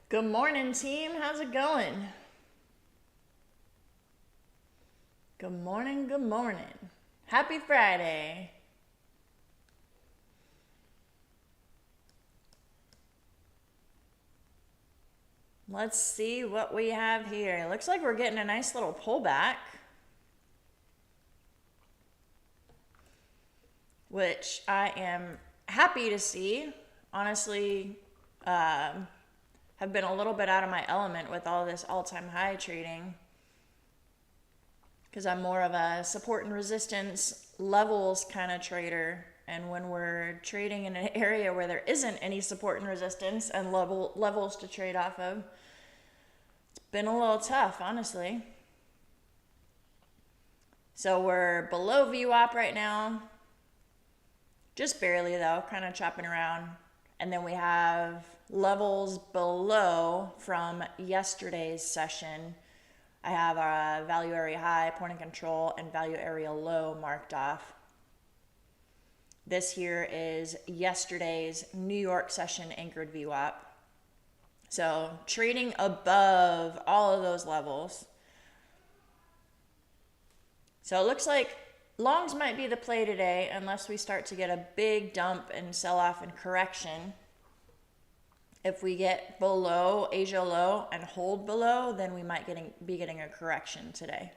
Good morning, team. How's it going? Good morning, good morning. Happy Friday. Let's see what we have here. It looks like we're getting a nice little pullback, which I am happy to see. Honestly, have been a little bit out of my element with all this all-time high trading because I'm more of a support and resistance levels kind of trader. And when we're trading in an area where there isn't any support and resistance and levels to trade off of, it's been a little tough, honestly. So we're below VWAP right now. Just barely though, kind of chopping around. And then we have levels below from yesterday's session. I have a value area high, point of control, and value area low marked off. This here is yesterday's New York session anchored VWAP. So trading above all of those levels. So it looks like longs might be the play today unless we start to get a big dump and sell off and correction. If we get below Asia low and hold below, then we might be getting a correction today.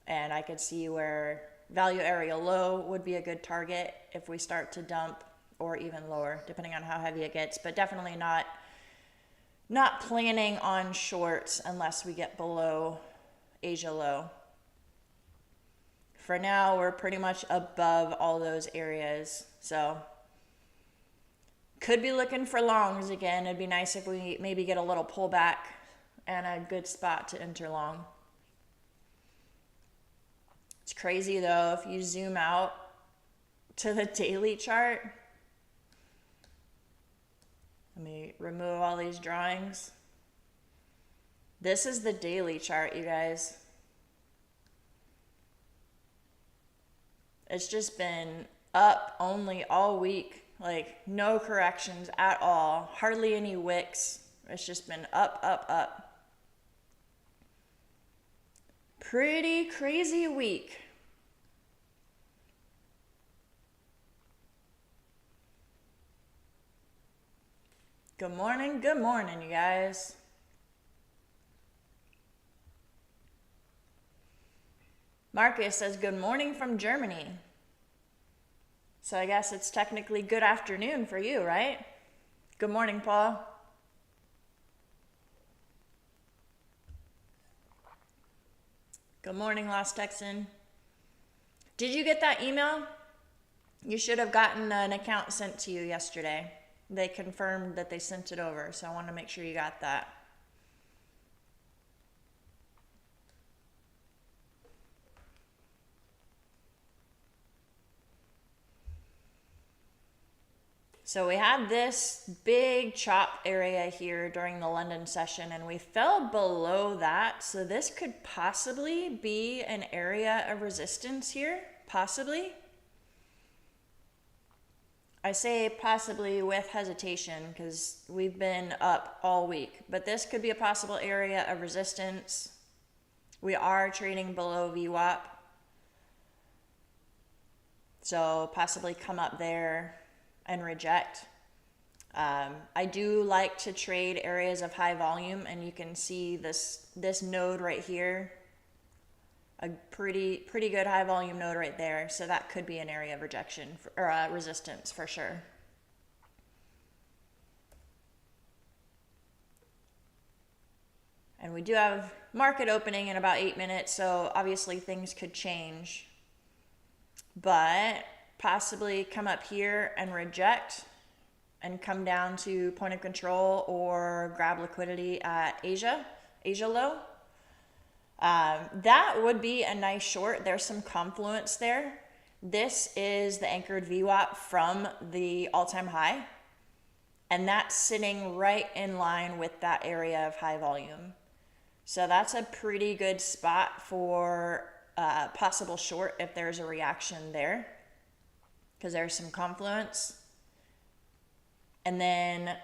And I could see where value area low would be a good target if we start to dump, or even lower, depending on how heavy it gets. But definitely not planning on shorts unless we get below Asia low. For now, we're pretty much above all those areas. So could be looking for longs again. It'd be nice if we maybe get a little pullback and a good spot to enter long. It's crazy though, if you zoom out to the daily chart. Let me remove all these drawings. This is the daily chart, you guys. It's just been up only all week. Like no corrections at all. Hardly any wicks. It's just been up, up, up. Pretty crazy week. Good morning, you guys. Marcus says good morning from Germany. So I guess it's technically good afternoon for you, right? Good morning, Paul. Good morning, Lost Texan. Did you get that email? You should have gotten an account sent to you yesterday. They confirmed that they sent it over, so I want to make sure you got that. So we had this big chop area here during the London session, and we fell below that. So this could possibly be an area of resistance here, possibly. I say possibly with hesitation because we've been up all week, but this could be a possible area of resistance. We are trading below VWAP. So possibly come up there and reject. I do like to trade areas of high volume, and you can see this node right here, a pretty good high volume node right there. So that could be an area of rejection or resistance for sure. And we do have market opening in about 8 minutes, so obviously things could change. But possibly come up here and reject and come down to point of control or grab liquidity at Asia low. That would be a nice short. There's some confluence there. This is the anchored VWAP from the all-time high, and that's sitting right in line with that area of high volume. So that's a pretty good spot for possible short if there's a reaction there, because there's some confluence. And then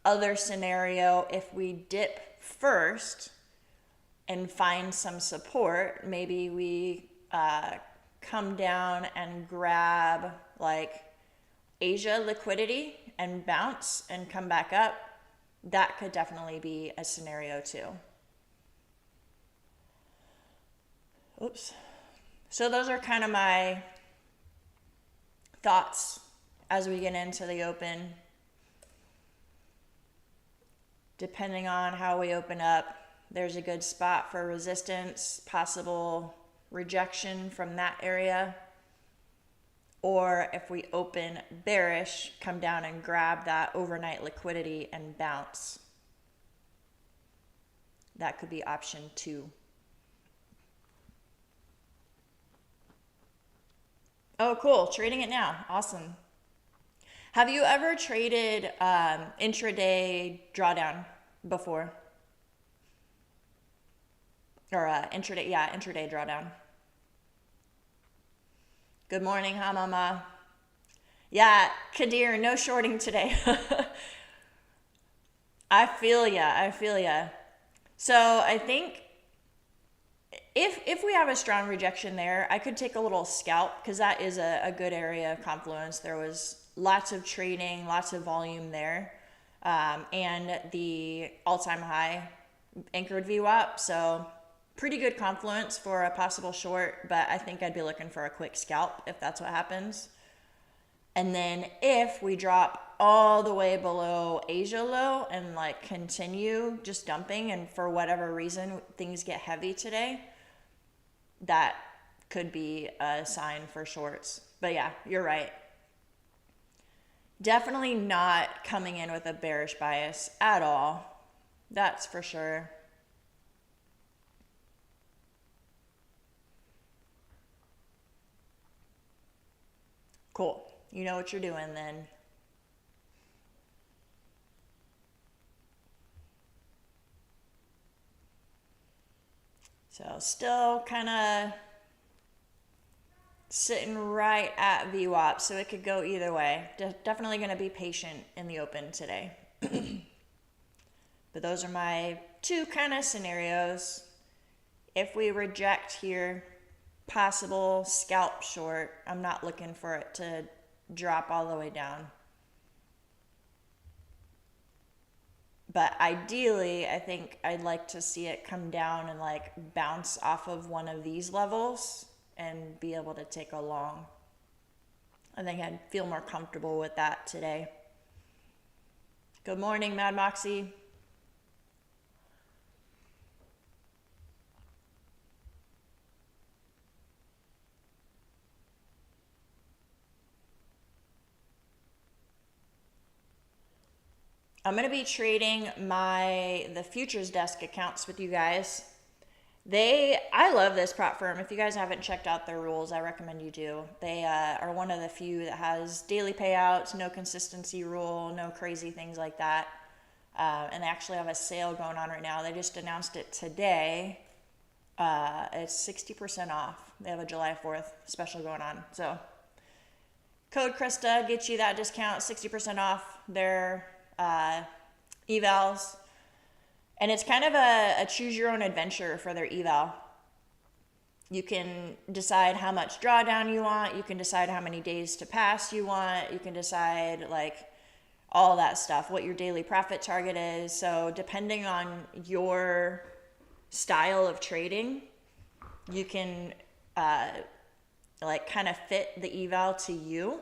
other scenario, if we dip first and find some support, maybe we come down and grab like Asia liquidity and bounce and come back up. That could definitely be a scenario too. Oops. So those are kind of my thoughts as we get into the open. Depending on how we open up, there's a good spot for resistance, possible rejection from that area. Or if we open bearish, come down and grab that overnight liquidity and bounce. That could be option 2. Oh, cool. Trading it now. Awesome. Have you ever traded intraday drawdown before? Or intraday drawdown. Good morning, ha mama. Yeah, Kadir, no shorting today. I feel ya. So I think if we have a strong rejection there, I could take a little scalp because that is a good area of confluence. There was lots of trading, lots of volume there, and the all-time high anchored VWAP. So pretty good confluence for a possible short, but I think I'd be looking for a quick scalp if that's what happens. And then if we drop all the way below Asia low and like continue just dumping, and for whatever reason things get heavy today, that could be a sign for shorts. But yeah, you're right. Definitely not coming in with a bearish bias at all. That's for sure. Cool. You know what you're doing then. So still kind of sitting right at VWAP, so it could go either way. Definitely going to be patient in the open today. But those are my 2 kind of scenarios. If we reject here, possible scalp short. I'm not looking for it to drop all the way down. But ideally, I think I'd like to see it come down and like bounce off of one of these levels and be able to take a long. I think I'd feel more comfortable with that today. Good morning, Mad Moxie. I'm going to be trading the futures desk accounts with you guys. I love this prop firm. If you guys haven't checked out their rules, I recommend you do. They are one of the few that has daily payouts, no consistency rule, no crazy things like that. And they actually have a sale going on right now. They just announced it today. It's 60% off. They have a July 4th special going on. So code Krista gets you that discount, 60% off their evals, and it's kind of a choose your own adventure for their eval. You can decide how much drawdown you want, you can decide how many days to pass you want, you can decide like all that stuff, what your daily profit target is. So depending on your style of trading, you can like kind of fit the eval to you.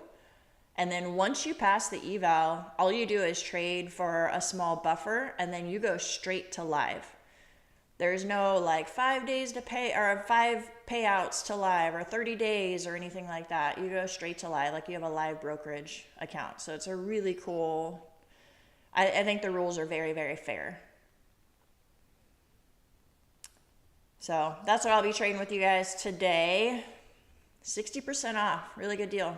And then once you pass the eval, all you do is trade for a small buffer, and then you go straight to live. There's no like 5 days to pay or 5 payouts to live or 30 days or anything like that. You go straight to live, like you have a live brokerage account. So it's a really cool, I think the rules are very, very fair. So that's what I'll be trading with you guys today. 60% off, really good deal.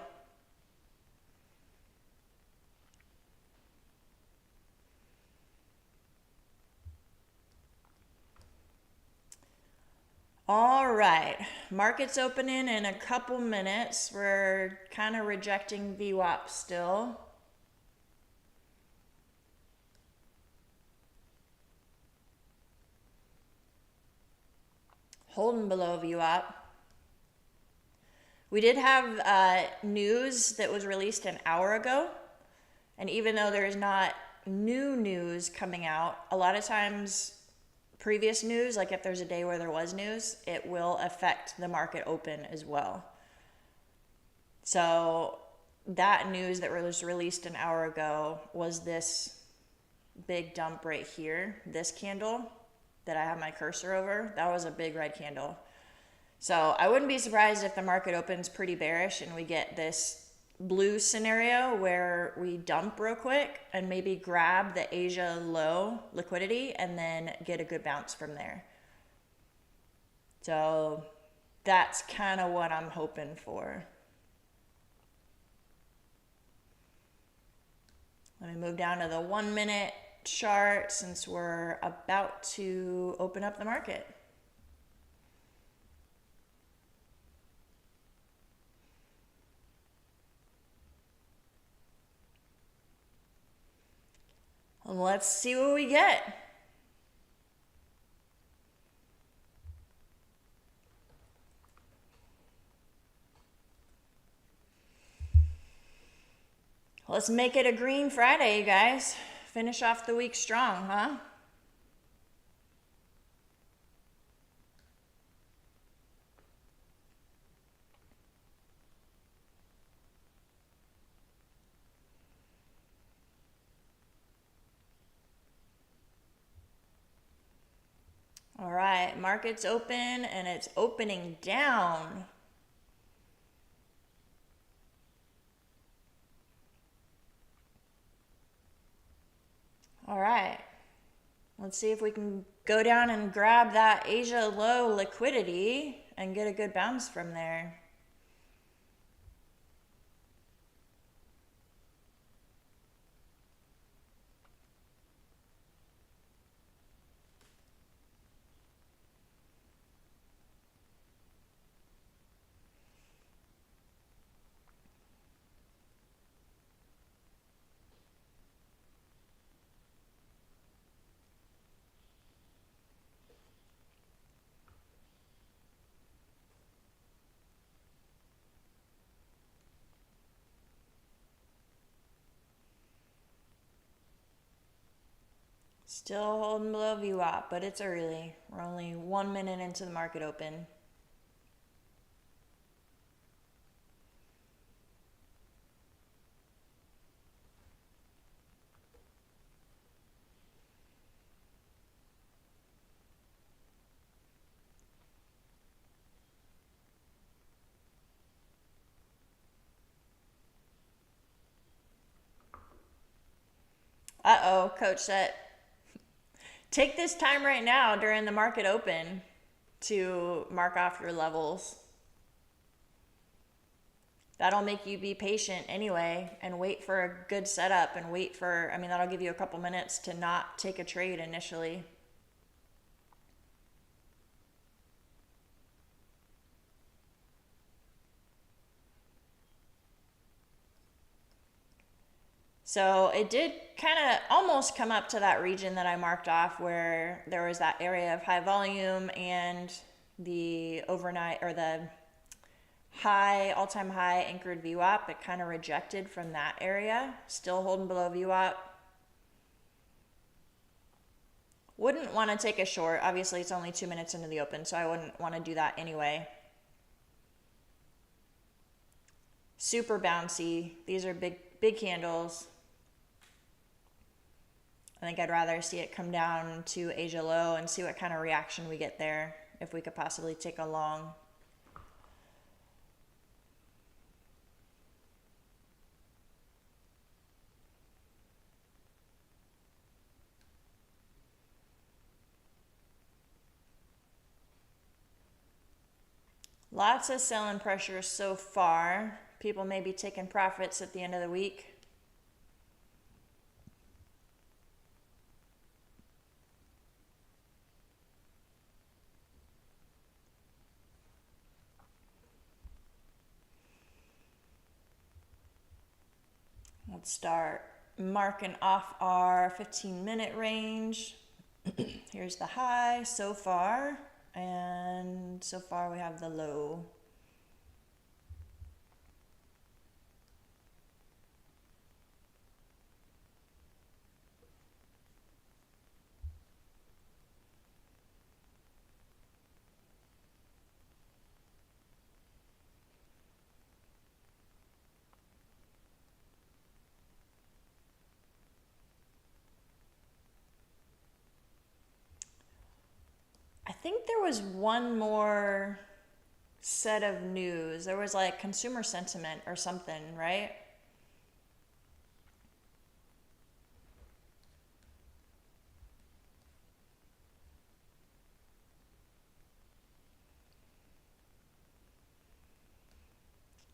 All right, market's opening in a couple minutes. We're kind of rejecting VWAP still. holding below VWAP. We did have news that was released an hour ago. And even though there's not new news coming out, a lot of times previous news, like if there's a day where there was news, it will affect the market open as well. So that news that was released an hour ago was this big dump right here, this candle that I have my cursor over. That was a big red candle. So I wouldn't be surprised if the market opens pretty bearish and we get this blue scenario where we dump real quick and maybe grab the Asia low liquidity and then get a good bounce from there. So that's kind of what I'm hoping for. Let me move down to the 1 minute chart since we're about to open up the market. Let's see what we get. Let's make it a green Friday, you guys. Finish off the week strong, huh? All right, market's open and it's opening down. All right, let's see if we can go down and grab that Asia low liquidity and get a good bounce from there. Still holding below VWAP, but it's early. We're only 1 minute into the market open. Uh-oh, coach said, take this time right now during the market open to mark off your levels. That'll make you be patient anyway and wait for a good setup and wait for, that'll give you a couple minutes to not take a trade initially. So it did kind of almost come up to that region that I marked off where there was that area of high volume and the overnight or the high, all-time high anchored VWAP. It kind of rejected from that area, still holding below VWAP. Wouldn't want to take a short. Obviously, it's only 2 minutes into the open, so I wouldn't want to do that anyway. Super bouncy. These are big candles. I think I'd rather see it come down to Asia low and see what kind of reaction we get there, if we could possibly take a long. Lots of selling pressure so far. People may be taking profits at the end of the week. Let's start marking off our 15-minute range. Here's the high so far. And so far we have the low. I think there was one more set of news. There was like consumer sentiment or something, right?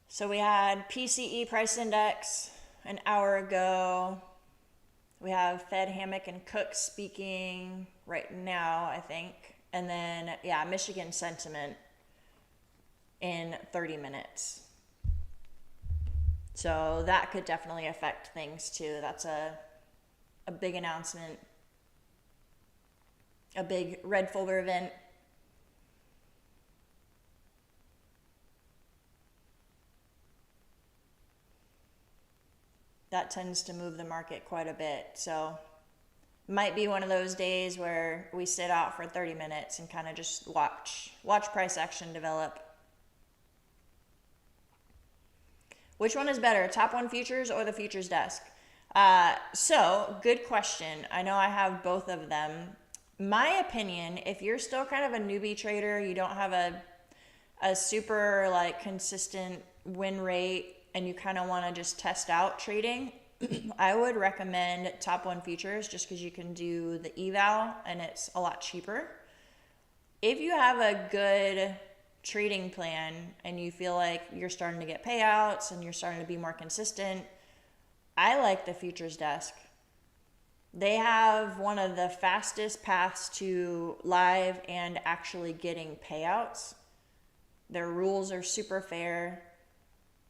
So we had PCE price index an hour ago. We have Fed Hammock and Cook speaking right now, I think. And then, yeah, Michigan sentiment in 30 minutes. So that could definitely affect things too. That's a big announcement, a big red folder event. That tends to move the market quite a bit. So might be one of those days where we sit out for 30 minutes and kind of just watch price action develop. Which one is better, Top One Futures or the Futures Desk? So good question. I know I have both of them. My opinion, if you're still kind of a newbie trader, you don't have a super like consistent win rate, and you kind of want to just test out trading, I would recommend Top One Futures just because you can do the eval and it's a lot cheaper. If you have a good trading plan and you feel like you're starting to get payouts and you're starting to be more consistent, I like the Futures Desk. They have one of the fastest paths to live and actually getting payouts. Their rules are super fair.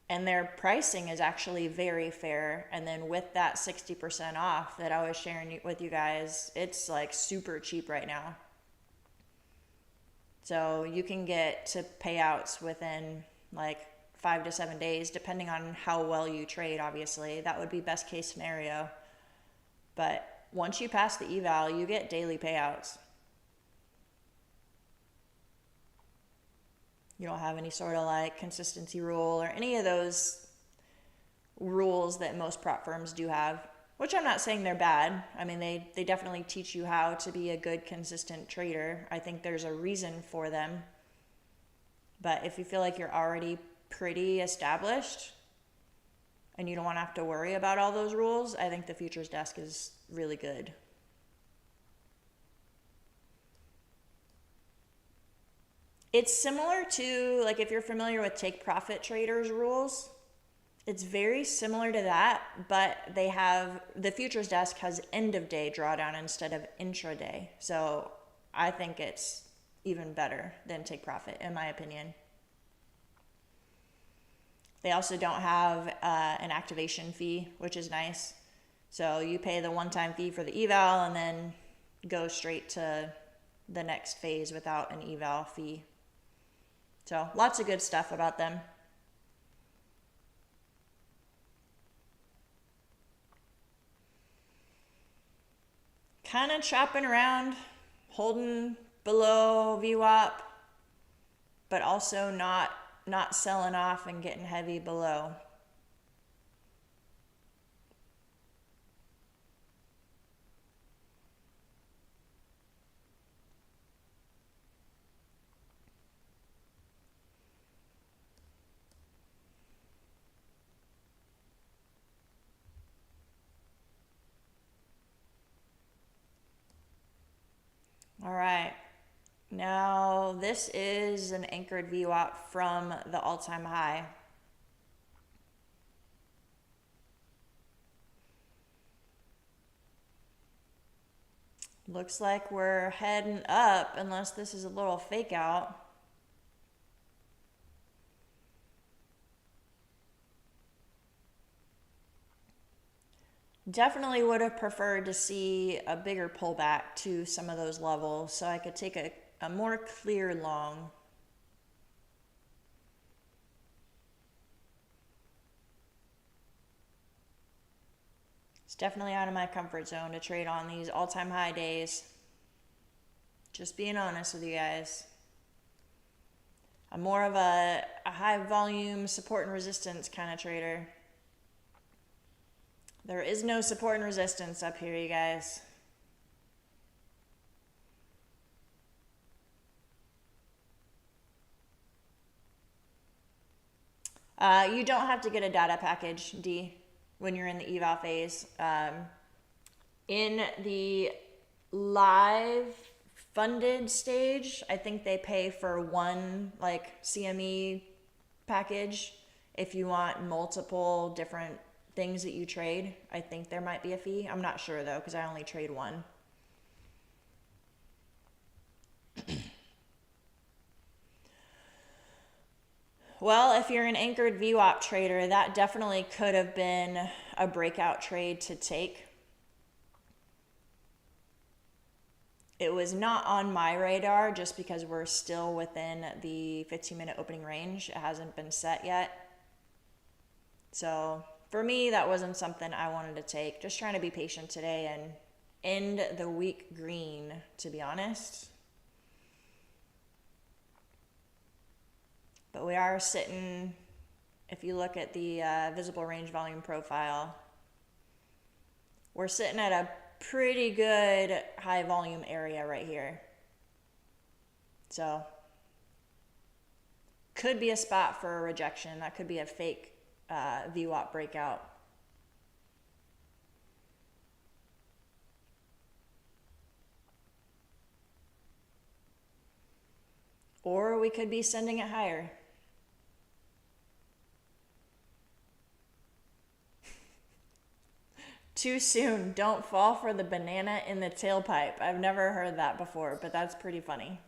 And their pricing is actually very fair. And then with that 60% off that I was sharing with you guys, it's like super cheap right now. So you can get to payouts within like 5 to 7 days, depending on how well you trade, obviously. That would be best case scenario. But once you pass the eval, you get daily payouts. You don't have any sort of like consistency rule or any of those rules that most prop firms do have, which I'm not saying they're bad. I mean, they definitely teach you how to be a good, consistent trader. I think there's a reason for them. But if you feel like you're already pretty established and you don't want to have to worry about all those rules, I think the Futures Desk is really good. It's similar to, like, if you're familiar with take profit traders rules, it's very similar to that, but they have, the Futures Desk has end of day drawdown instead of intraday. So I think it's even better than take profit, in my opinion. They also don't have an activation fee, which is nice. So you pay the one-time fee for the eval and then go straight to the next phase without an eval fee. So lots of good stuff about them. Kind of chopping around, holding below VWAP, but also not selling off and getting heavy below. All right, now this is an anchored VWAP from the all-time high. Looks like we're heading up unless this is a little fake out. Definitely would have preferred to see a bigger pullback to some of those levels so I could take a a more clear long. It's definitely out of my comfort zone to trade on these all-time high days. Just being honest with you guys. I'm more of a high volume support and resistance kind of trader. There is no support and resistance up here, you guys. You don't have to get a data package, D, when you're in the eval phase. In the live funded stage, I think they pay for one like CME package. If you want multiple different things that you trade, I think there might be a fee. I'm not sure though, because I only trade one. Well, if you're an anchored VWAP trader, that definitely could have been a breakout trade to take. It was not on my radar just because we're still within the 15-minute opening range. It hasn't been set yet. So for me, that wasn't something I wanted to take. Just trying to be patient today and end the week green, to be honest. But we are sitting, if you look at the visible range volume profile, we're sitting at a pretty good high volume area right here. So could be a spot for a rejection. That could be a fake VWAP breakout. Or we could be sending it higher. Too soon. Don't fall for the banana in the tailpipe. I've never heard that before, but that's pretty funny.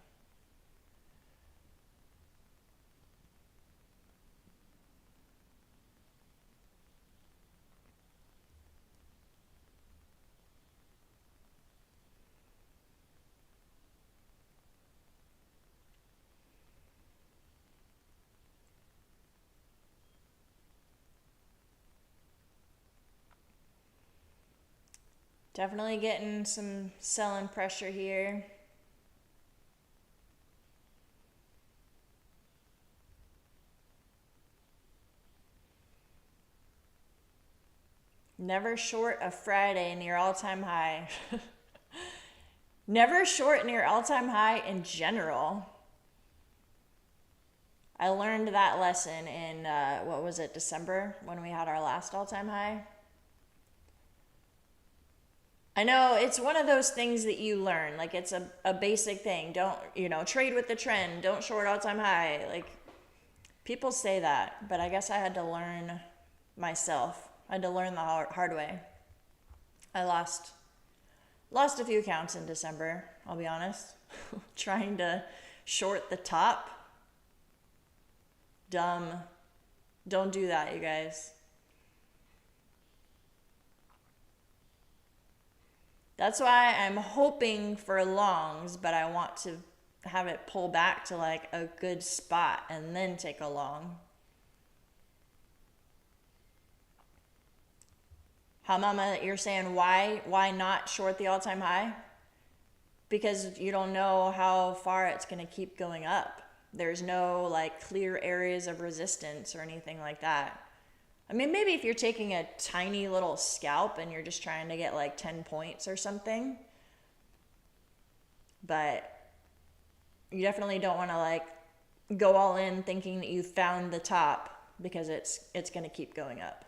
Definitely getting some selling pressure here. Never short a Friday near all-time high. Never short near all-time high in general. I learned that lesson in, what was it, December, when we had our last all-time high. I know it's one of those things that you learn. Like, it's a basic thing. Don't, trade with the trend. Don't short all-time high. Like, people say that, but I guess I had to learn myself. I had to learn the hard way. I lost a few accounts in December, I'll be honest. Trying to short the top. Dumb. Don't do that, you guys. That's why I'm hoping for longs, but I want to have it pull back to like a good spot and then take a long. How, Mama, you're saying why not short the all-time high? Because you don't know how far it's going to keep going up. There's no like clear areas of resistance or anything like that. I mean, maybe if you're taking a tiny little scalp and you're just trying to get like 10 points or something. But you definitely don't want to like go all in thinking that you found the top, because it's going to keep going up.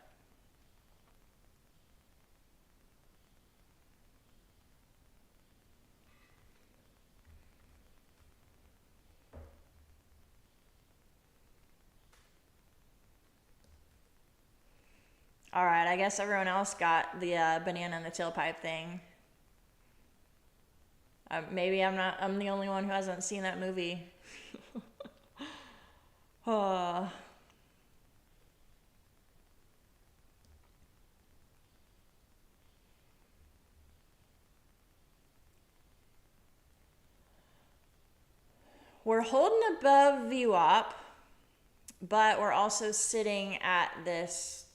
All right, I guess everyone else got the banana in the tailpipe thing. Maybe I'm the only one who hasn't seen that movie. Oh. we're holding above VWAP, but we're also sitting at this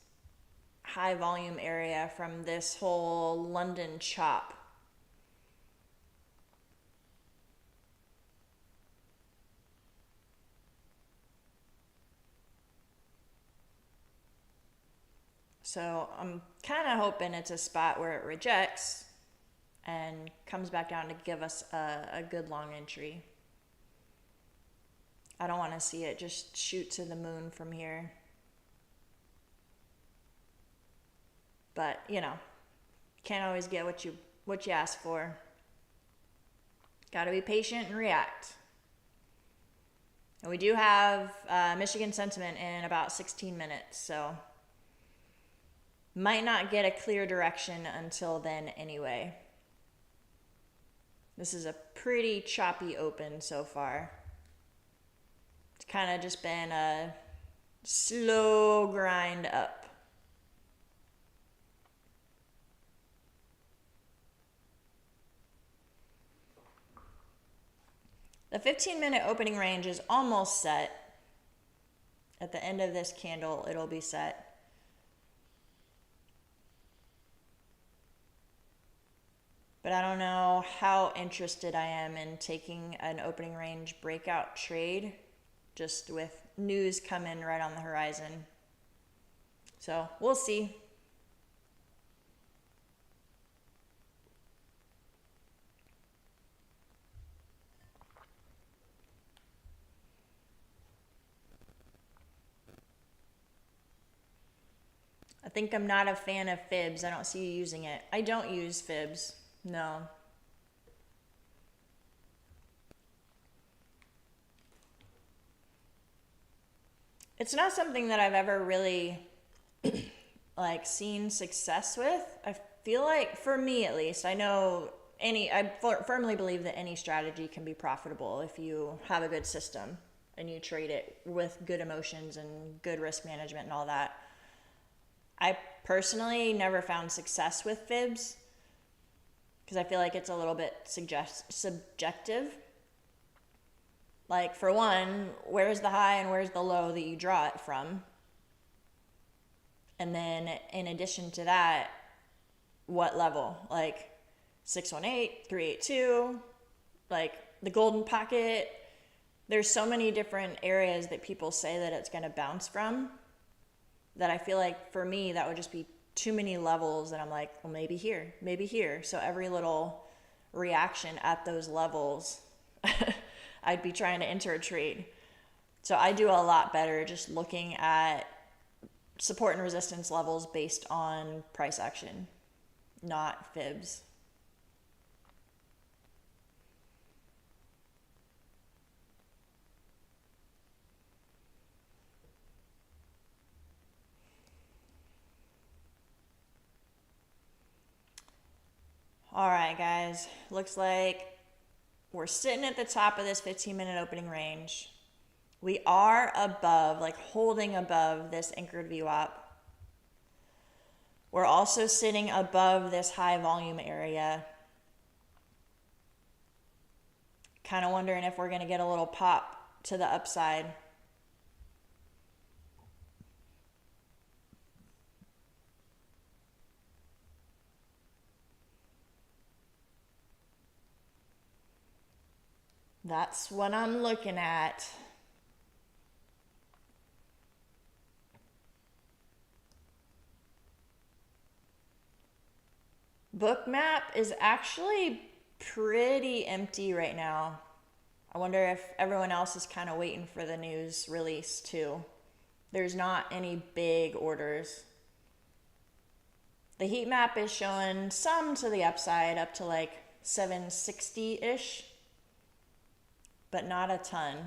high volume area from this whole London chop. So I'm kind of hoping it's a spot where it rejects and comes back down to give us a good long entry. I don't want to see it just shoot to the moon from here. But, you know, can't always get what you ask for. Got to be patient and react. And we do have Michigan sentiment in about 16 minutes, so might not get a clear direction until then anyway. This is a pretty choppy open so far. It's kind of just been a slow grind up. The 15-minute opening range is almost set. At the end of this candle, it'll be set. But I don't know how interested I am in taking an opening range breakout trade just with news coming right on the horizon. So we'll see. I think I'm not a fan of fibs. I don't see you using it. I don't use fibs. No. It's not something that I've ever really like seen success with. I feel like, for me at least, I firmly believe that any strategy can be profitable if you have a good system and you trade it with good emotions and good risk management and all that. I personally never found success with fibs because I feel like it's a little bit subjective. Like, for one, where's the high and where's the low that you draw it from? And then in addition to that, what level? Like 618, 382, like the golden pocket. There's so many different areas that people say that it's going to bounce from that I feel like for me that would just be too many levels, and I'm like, well, maybe here, maybe here. So every little reaction at those levels, I'd be trying to enter a trade. So I do a lot better just looking at support and resistance levels based on price action, not fibs. All right, guys, looks like we're sitting at the top of this 15-minute opening range. We are above, like holding above this anchored VWAP. We're also sitting above this high volume area. Kind of wondering if we're going to get a little pop to the upside. That's what I'm looking at. Bookmap is actually pretty empty right now. I wonder if everyone else is kind of waiting for the news release too. There's not any big orders. The heat map is showing some to the upside, up to like 760-ish, but not a ton.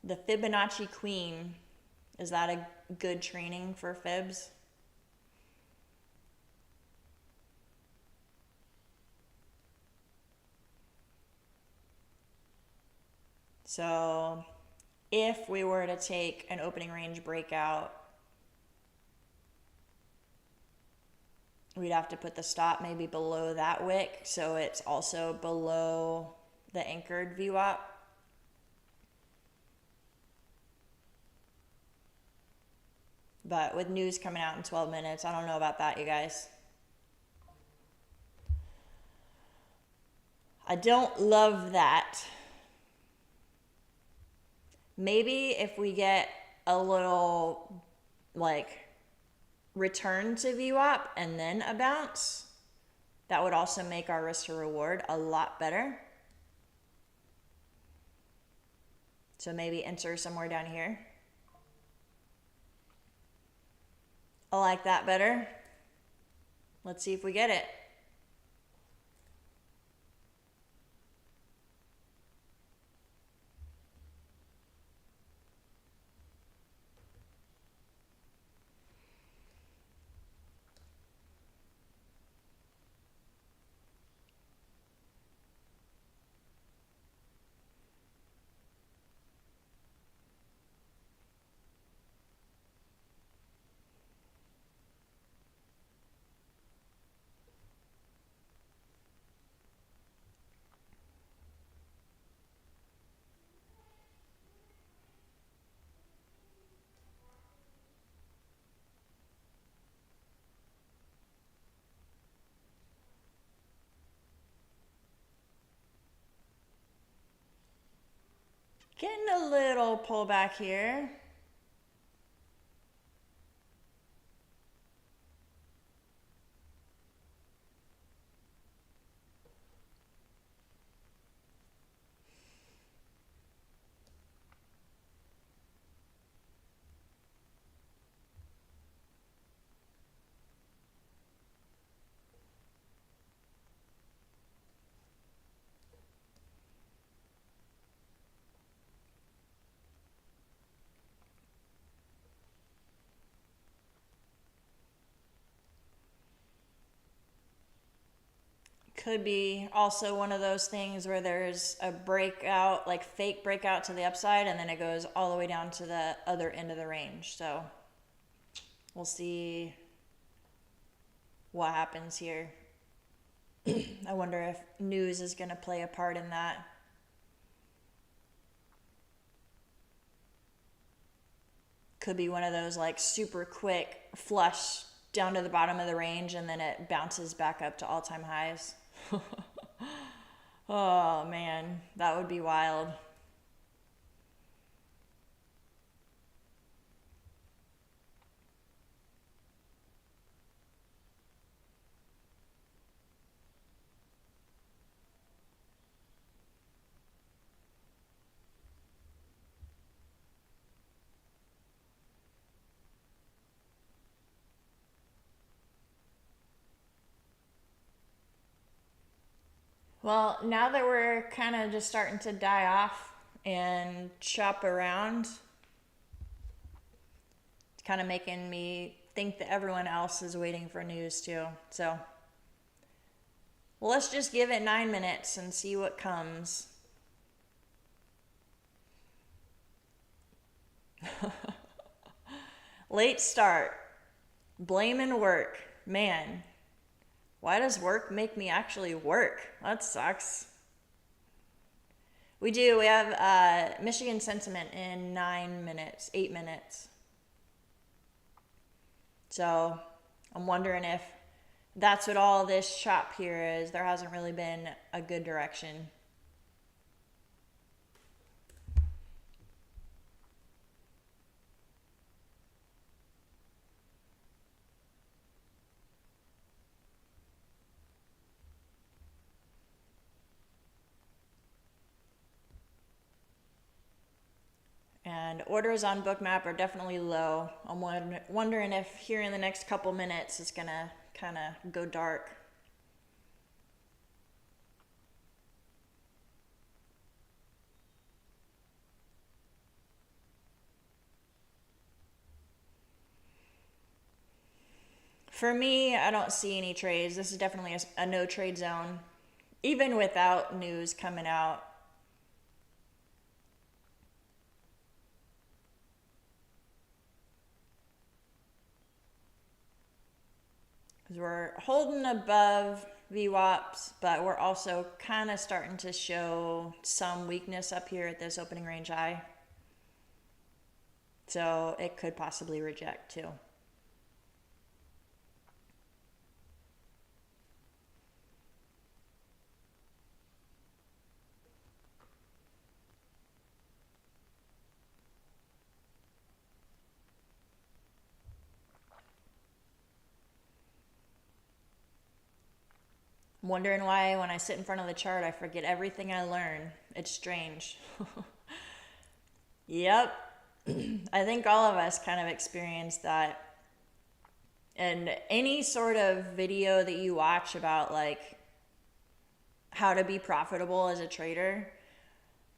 The Fibonacci Queen, is that a good training for fibs? So if we were to take an opening range breakout, we'd have to put the stop maybe below that wick so it's also below the anchored VWAP. But with news coming out in 12 minutes, I don't know about that, you guys. I don't love that. Maybe if we get a little, like, return to VWAP and then a bounce, that would also make our risk to reward a lot better. So maybe enter somewhere down here. I like that better. Let's see if we get it. Getting a little pullback here. Could be also one of those things where there's a breakout, like fake breakout to the upside, and then it goes all the way down to the other end of the range. So we'll see what happens here. I wonder if news is going to play a part in that. Could be one of those like super quick flush down to the bottom of the range and then it bounces back up to all-time highs. Oh man, that would be wild. Well, now that we're kind of just starting to die off and shop around, it's kind of making me think that everyone else is waiting for news too. So, well, let's just give it 9 minutes and see what comes. Late start. Blaming work. Man. Why does work make me actually work? That sucks. We do. We have Michigan sentiment in 9 minutes, 8 minutes. So I'm wondering if that's what all this chop here is. There hasn't really been a good direction. And orders on Bookmap are definitely low. I'm wondering if here in the next couple minutes it's going to kind of go dark. For me, I don't see any trades. This is definitely a no trade zone, even without news coming out. because we're holding above VWAPs, but we're also kind of starting to show some weakness up here at this opening range high. So it could possibly reject too. I'm wondering why when I sit in front of the chart, I forget everything I learn. It's strange. Yep. I think all of us kind of experienced that. And any sort of video that you watch about like how to be profitable as a trader,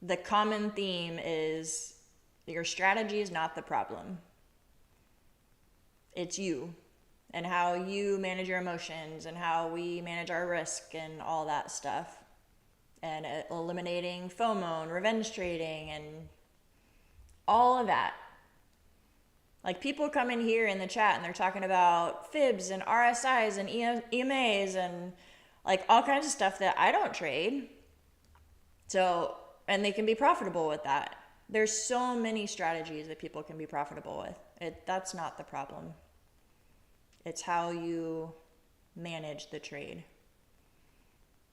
the common theme is your strategy is not the problem. It's you and how you manage your emotions and how we manage our risk and all that stuff. And eliminating FOMO and revenge trading and all of that. Like people come in here in the chat and they're talking about fibs and RSIs and EMAs and like all kinds of stuff that I don't trade. So, and they can be profitable with that. There's so many strategies that people can be profitable with. That's not the problem. It's how you manage the trade.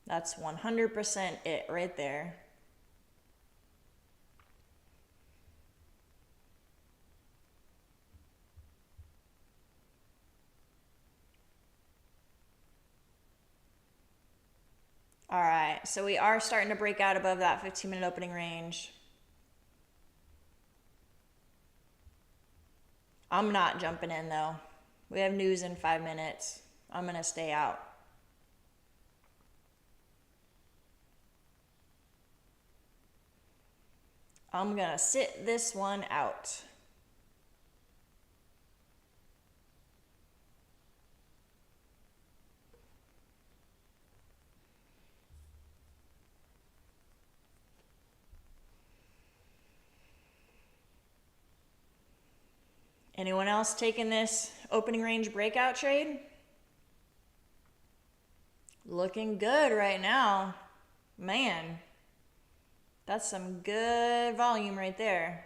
That's 100% it right there. All right, so we are starting to break out above that 15-minute opening range. I'm not jumping in though. We have news in 5 minutes. I'm gonna stay out. I'm gonna sit this one out. Anyone else taking this opening range breakout trade? Looking good right now. Man, that's some good volume right there.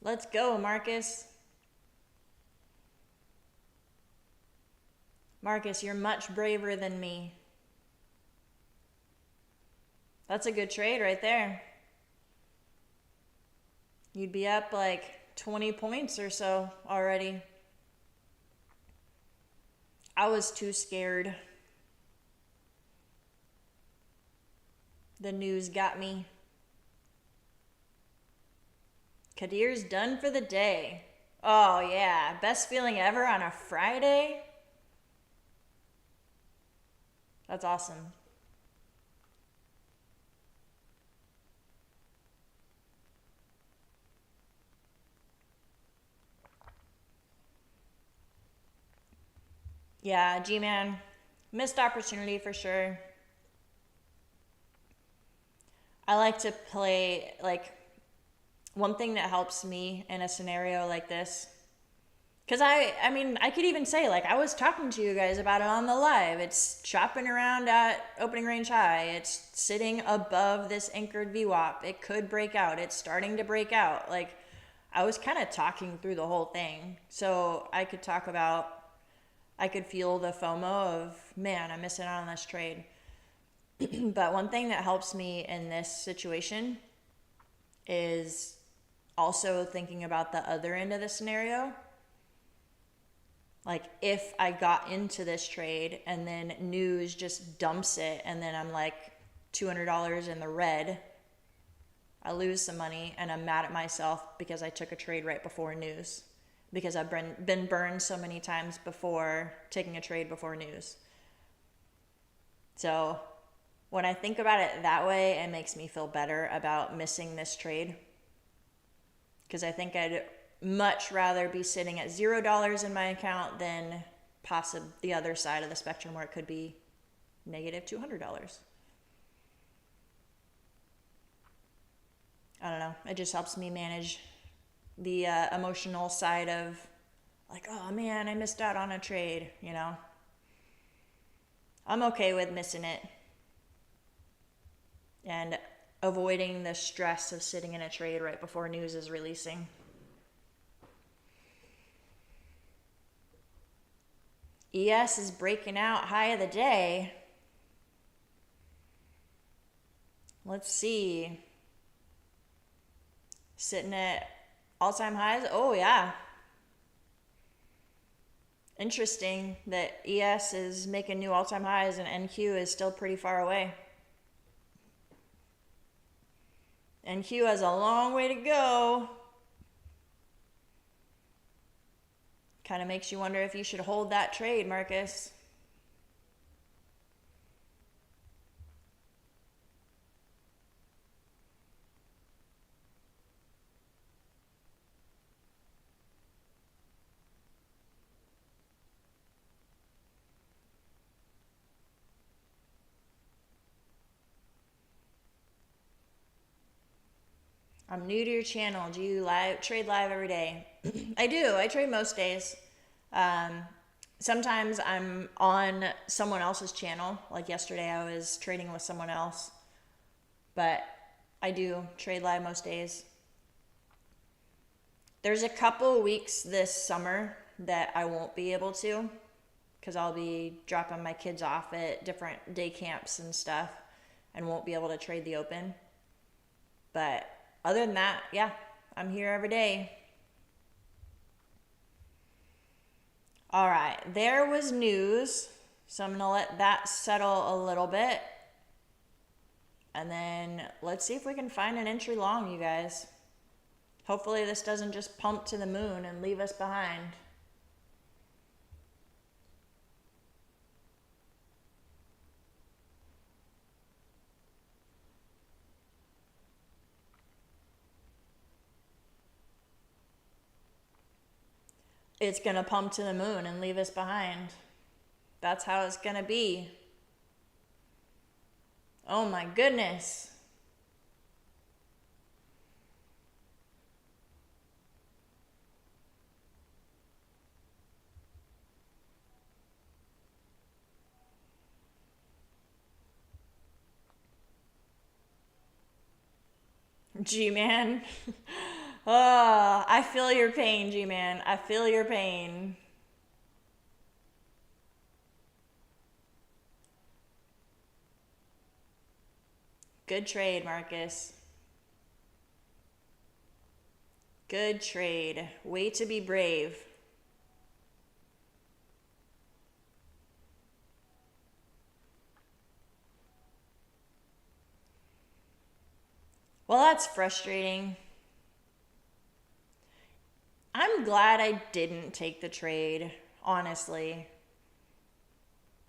Let's go, Marcus. Marcus, you're much braver than me. That's a good trade right there. You'd be up like 20 points or so already. I was too scared. The news got me. Kadir's done for the day. Oh yeah, best feeling ever on a Friday? That's awesome. Yeah, G-Man, missed opportunity for sure. I like to play, like, one thing that helps me in a scenario like this, because I mean, I could even say, like, I was talking to you guys about it on the live. It's chopping around at opening range high. It's sitting above this anchored VWAP. It could break out. It's starting to break out. Like, I was kind of talking through the whole thing. So I could talk about, I could feel the FOMO of, man, I'm missing out on this trade. But one thing that helps me in this situation is also thinking about the other end of the scenario. Like if I got into this trade and then news just dumps it and then I'm like $200 in the red, I lose some money and I'm mad at myself because I took a trade right before news, because I've been burned so many times before taking a trade before news. So when I think about it that way, it makes me feel better about missing this trade, because I think I'd much rather be sitting at $0 in my account than possibly the other side of the spectrum where it could be negative $200. I don't know. It just helps me manage the emotional side of like, oh man, I missed out on a trade, you know. I'm okay with missing it and avoiding the stress of sitting in a trade right before news is releasing. ES is breaking out high of the day. Let's see. Sitting at all-time highs. Oh, yeah. Interesting that ES is making new all-time highs and NQ is still pretty far away. NQ has a long way to go. Kind of makes you wonder if you should hold that trade, Marcus. I'm new to your channel. Do you trade live every day? I do. I trade most days. Sometimes I'm on someone else's channel. Like yesterday, I was trading with someone else. But I do trade live most days. There's a couple weeks this summer that I won't be able to because I'll be dropping my kids off at different day camps and stuff and won't be able to trade the open. But other than that, yeah, I'm here every day. All right, there was news. So I'm going to let that settle a little bit. And then let's see if we can find an entry long, you guys. Hopefully this doesn't just pump to the moon and leave us behind. It's going to pump to the moon and leave us behind. That's how it's going to be. Oh my goodness. G-Man. Oh, I feel your pain, G-Man. I feel your pain. Good trade, Marcus. Good trade. Way to be brave. Well, that's frustrating. I'm glad I didn't take the trade, honestly.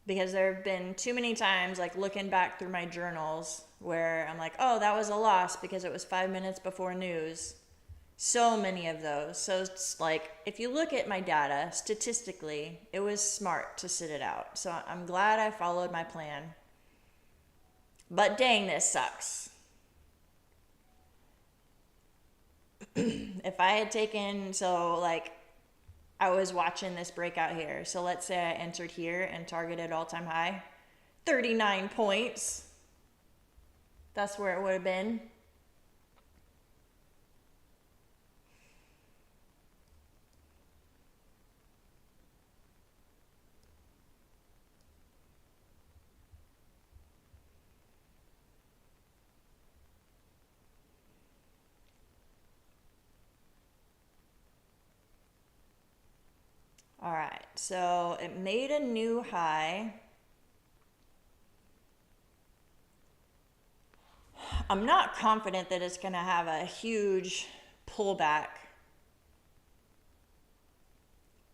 Because there have been too many times, like looking back through my journals, where I'm like, oh, that was a loss because it was 5 minutes before news. So many of those. So it's like, if you look at my data, statistically, it was smart to sit it out. So I'm glad I followed my plan. But dang, this sucks. If I had taken, so like, I was watching this breakout here. So let's say I entered here and targeted all-time high. 39 points. That's where it would have been. All right, so it made a new high. I'm not confident that it's going to have a huge pullback.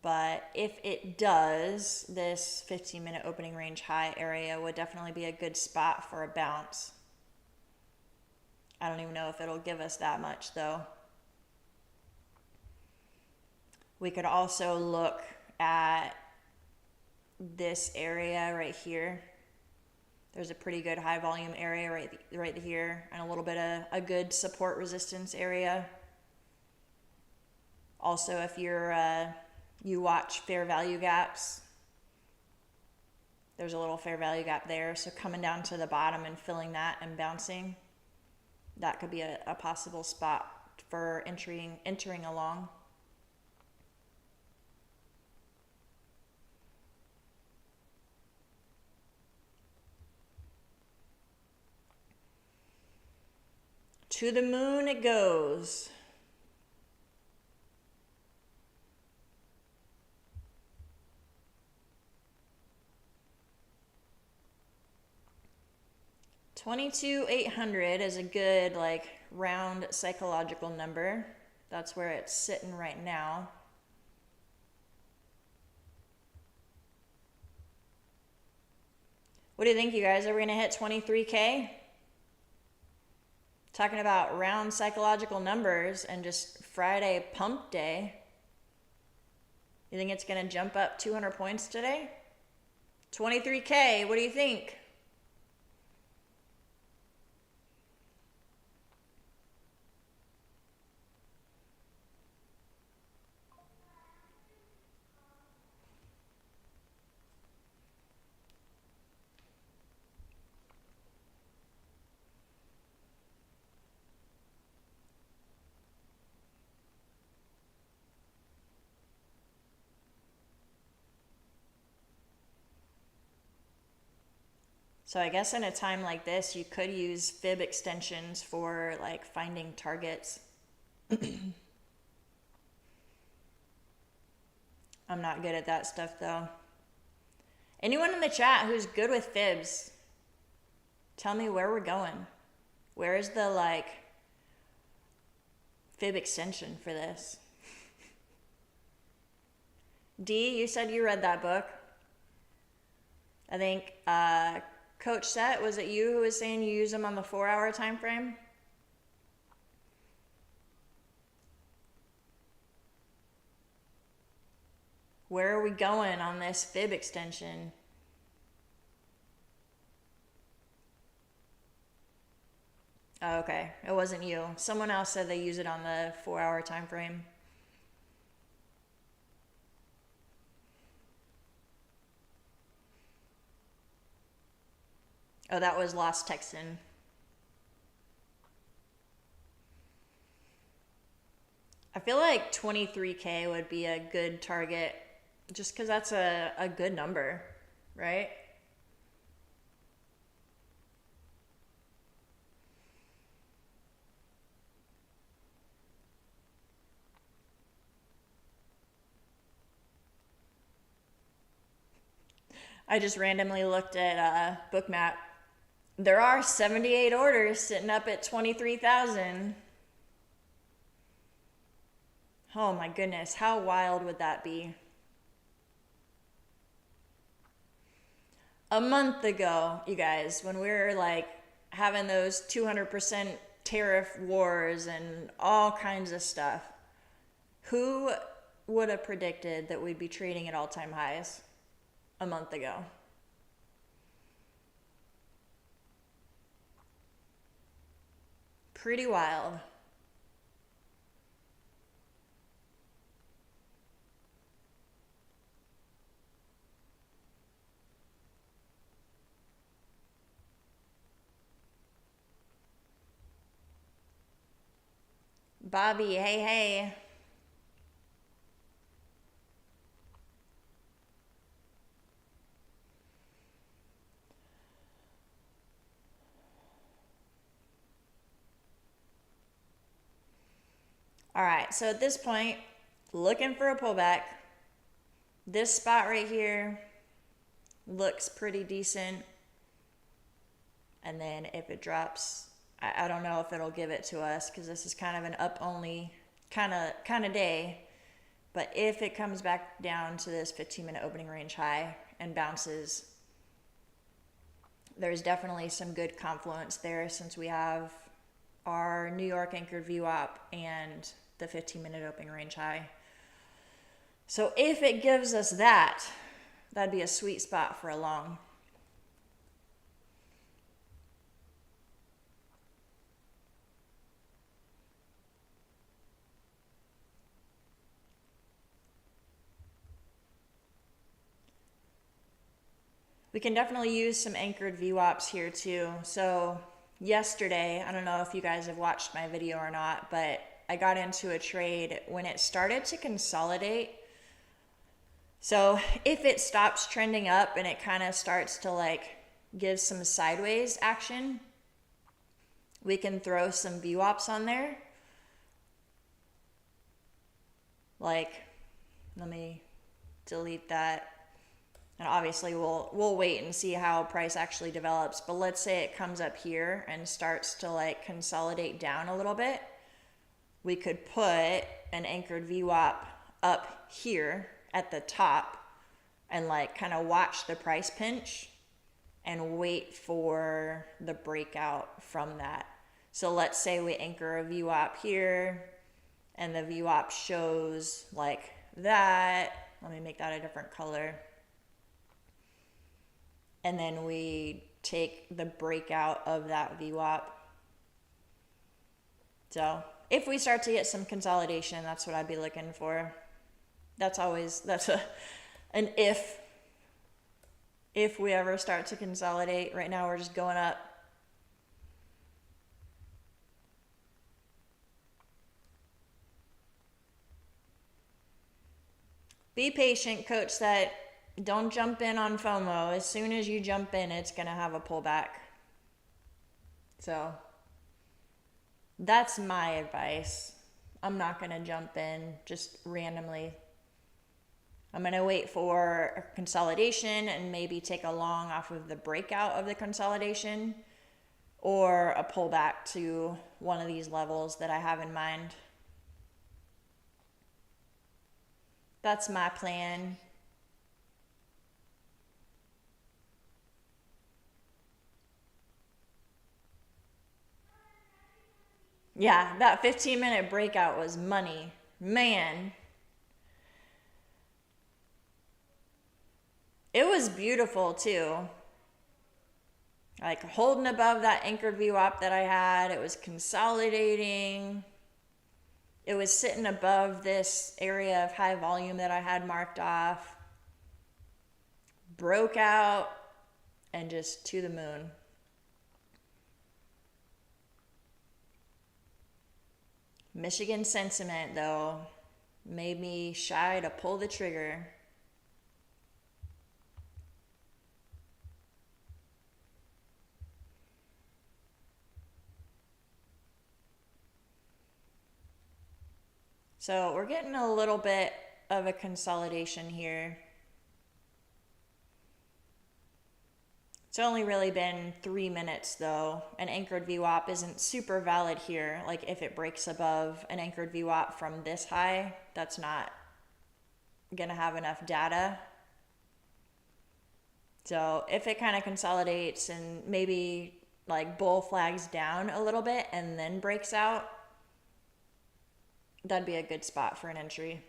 But if it does, this 15-minute opening range high area would definitely be a good spot for a bounce. I don't even know if it'll give us that much, though. We could also look at this area right here. There's a pretty good high volume area right here, and a little bit of a good support resistance area. Also, if you watch fair value gaps, there's a little fair value gap there. So coming down to the bottom and filling that and bouncing, that could be a possible spot for entering along. To the moon it goes. $22,800 is a good like round psychological number. That's where it's sitting right now. What do you think, you guys? Are we gonna hit 23K? Talking about round psychological numbers and just Friday pump day. You think it's gonna jump up 200 points today? 23K, what do you think? So I guess in a time like this, you could use fib extensions for like finding targets. I'm not good at that stuff though. Anyone in the chat who's good with fibs, tell me where we're going. Where is the like fib extension for this? D, you said you read that book. I think Coach Set, was it you who was saying you use them on the 4-hour time frame? Where are we going on this fib extension? Oh, okay, it wasn't you. Someone else said they use it on the 4-hour time frame. Oh, that was Lost Texan. I feel like 23K would be a good target just because that's a good number, right? I just randomly looked at Bookmap. There are 78 orders sitting up at 23,000. Oh my goodness, how wild would that be? A month ago, you guys, when we were like having those 200% tariff wars and all kinds of stuff, who would have predicted that we'd be trading at all-time highs a month ago? Pretty wild. Bobby, hey, hey. All right, so at this point, looking for a pullback. This spot right here looks pretty decent. And then if it drops, I don't know if it'll give it to us because this is kind of an up only kind of day. But if it comes back down to this 15-minute opening range high and bounces, there's definitely some good confluence there since we have our New York anchored VWAP and the 15-minute opening range high. So if it gives us that, that'd be a sweet spot for a long. We can definitely use some anchored VWAPs here too. So yesterday, I don't know if you guys have watched my video or not, but I got into a trade when it started to consolidate. So if it stops trending up and it kind of starts to like give some sideways action, we can throw some VWAPs on there. Like, let me delete that. And obviously we'll wait and see how price actually develops. But let's say it comes up here and starts to like consolidate down a little bit. We could put an anchored VWAP up here at the top and like kind of watch the price pinch and wait for the breakout from that. So let's say we anchor a VWAP here and the VWAP shows like that. Let me make that a different color. And then we take the breakout of that VWAP. So if we start to get some consolidation, that's what I'd be looking for. That's an if we ever start to consolidate. Right now we're just going up. Be patient, coach said. Don't jump in on FOMO. As soon as you jump in, it's going to have a pullback. So that's my advice. I'm not going to jump in just randomly. I'm going to wait for a consolidation and maybe take a long off of the breakout of the consolidation or a pullback to one of these levels that I have in mind. That's my plan. Yeah, that 15-minute breakout was money. Man. It was beautiful too. Like holding above that anchored VWAP that I had. It was consolidating. It was sitting above this area of high volume that I had marked off. Broke out and just to the moon. Michigan sentiment, though, made me shy to pull the trigger. So we're getting a little bit of a consolidation here. It's only really been 3 minutes though. An anchored VWAP isn't super valid here. Like if it breaks above an anchored VWAP from this high, that's not gonna have enough data. So if it kind of consolidates and maybe like bull flags down a little bit and then breaks out, that'd be a good spot for an entry.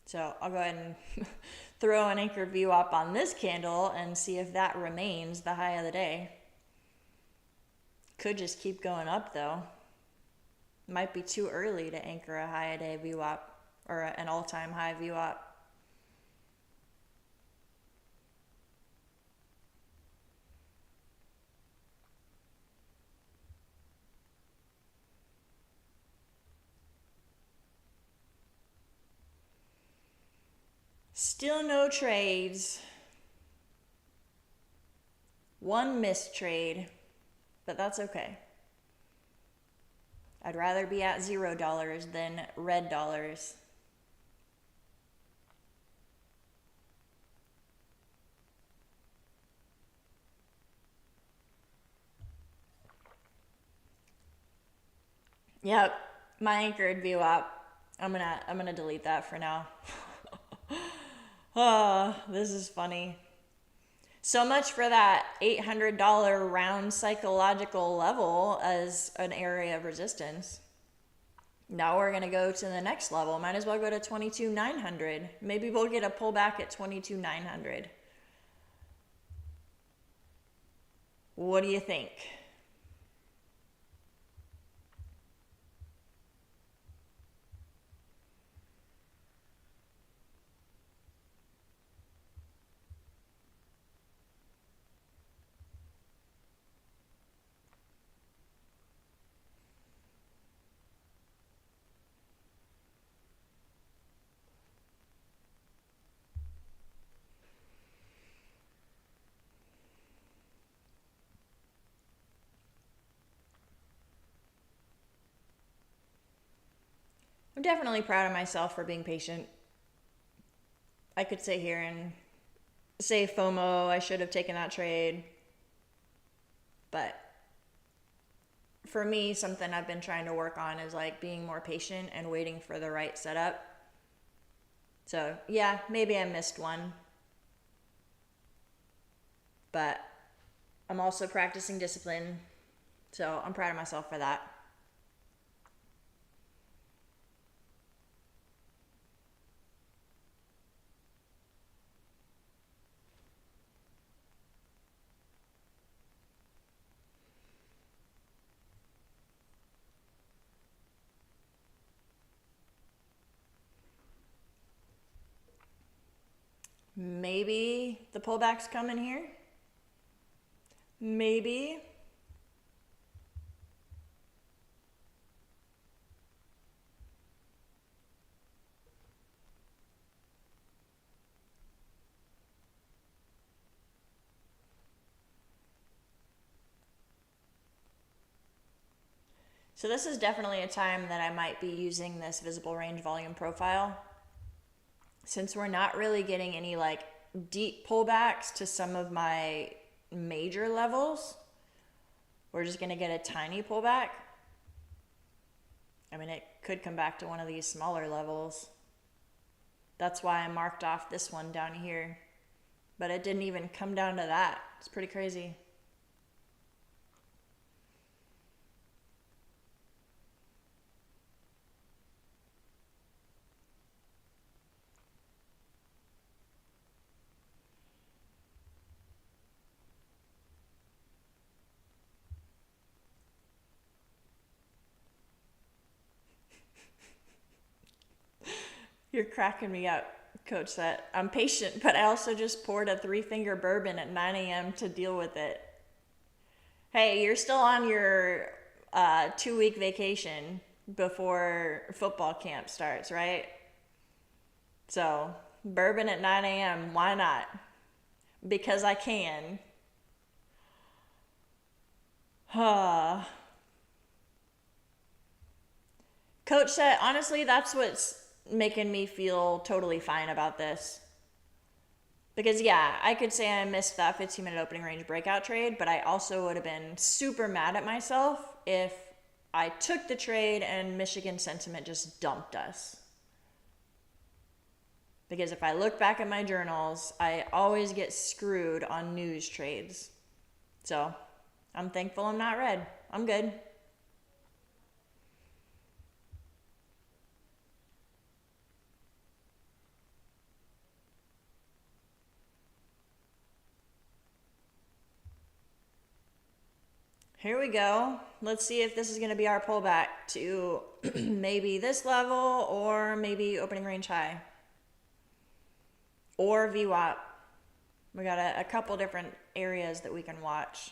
So I'll go ahead and throw an anchored VWAP on this candle and see if that remains the high of the day. Could just keep going up though. Might be too early to anchor a high a day VWAP or an all-time high VWAP. Still no trades. One missed trade, but that's okay. I'd rather be at $0 than red dollars. Yep, my anchored VWAP. I'm gonna delete that for now. Oh, this is funny. So much for that $800 round psychological level as an area of resistance. Now we're gonna go to the next level. Might as well go to 22,900. Maybe we'll get a pullback at 22,900. What do you think? definitely proud of myself for being patient. I could sit here and say FOMO, I should have taken that trade. But for me, something I've been trying to work on is like being more patient and waiting for the right setup. So yeah, maybe I missed one. But I'm also practicing discipline. So I'm proud of myself for that. Maybe the pullback's coming here. Maybe. So this is definitely a time that I might be using this visible range volume profile. Since we're not really getting any like deep pullbacks to some of my major levels, we're just going to get a tiny pullback. I mean, it could come back to one of these smaller levels. That's why I marked off this one down here. But it didn't even come down to that. It's pretty crazy. You're cracking me up, Coach. That I'm patient, but I also just poured a 3-finger bourbon at 9 a.m. to deal with it. Hey, you're still on your 2-week vacation before football camp starts, right? So, bourbon at 9 a.m., why not? Because I can. Coach said, honestly, that's what's making me feel totally fine about this. Because, yeah, I could say I missed that 15-minute opening range breakout trade, but I also would have been super mad at myself if I took the trade and Michigan sentiment just dumped us. Because if I look back at my journals, I always get screwed on news trades. So, I'm thankful I'm not red. I'm good. Here we go. Let's see if this is going to be our pullback to maybe this level or maybe opening range high. Or VWAP. We got a couple different areas that we can watch.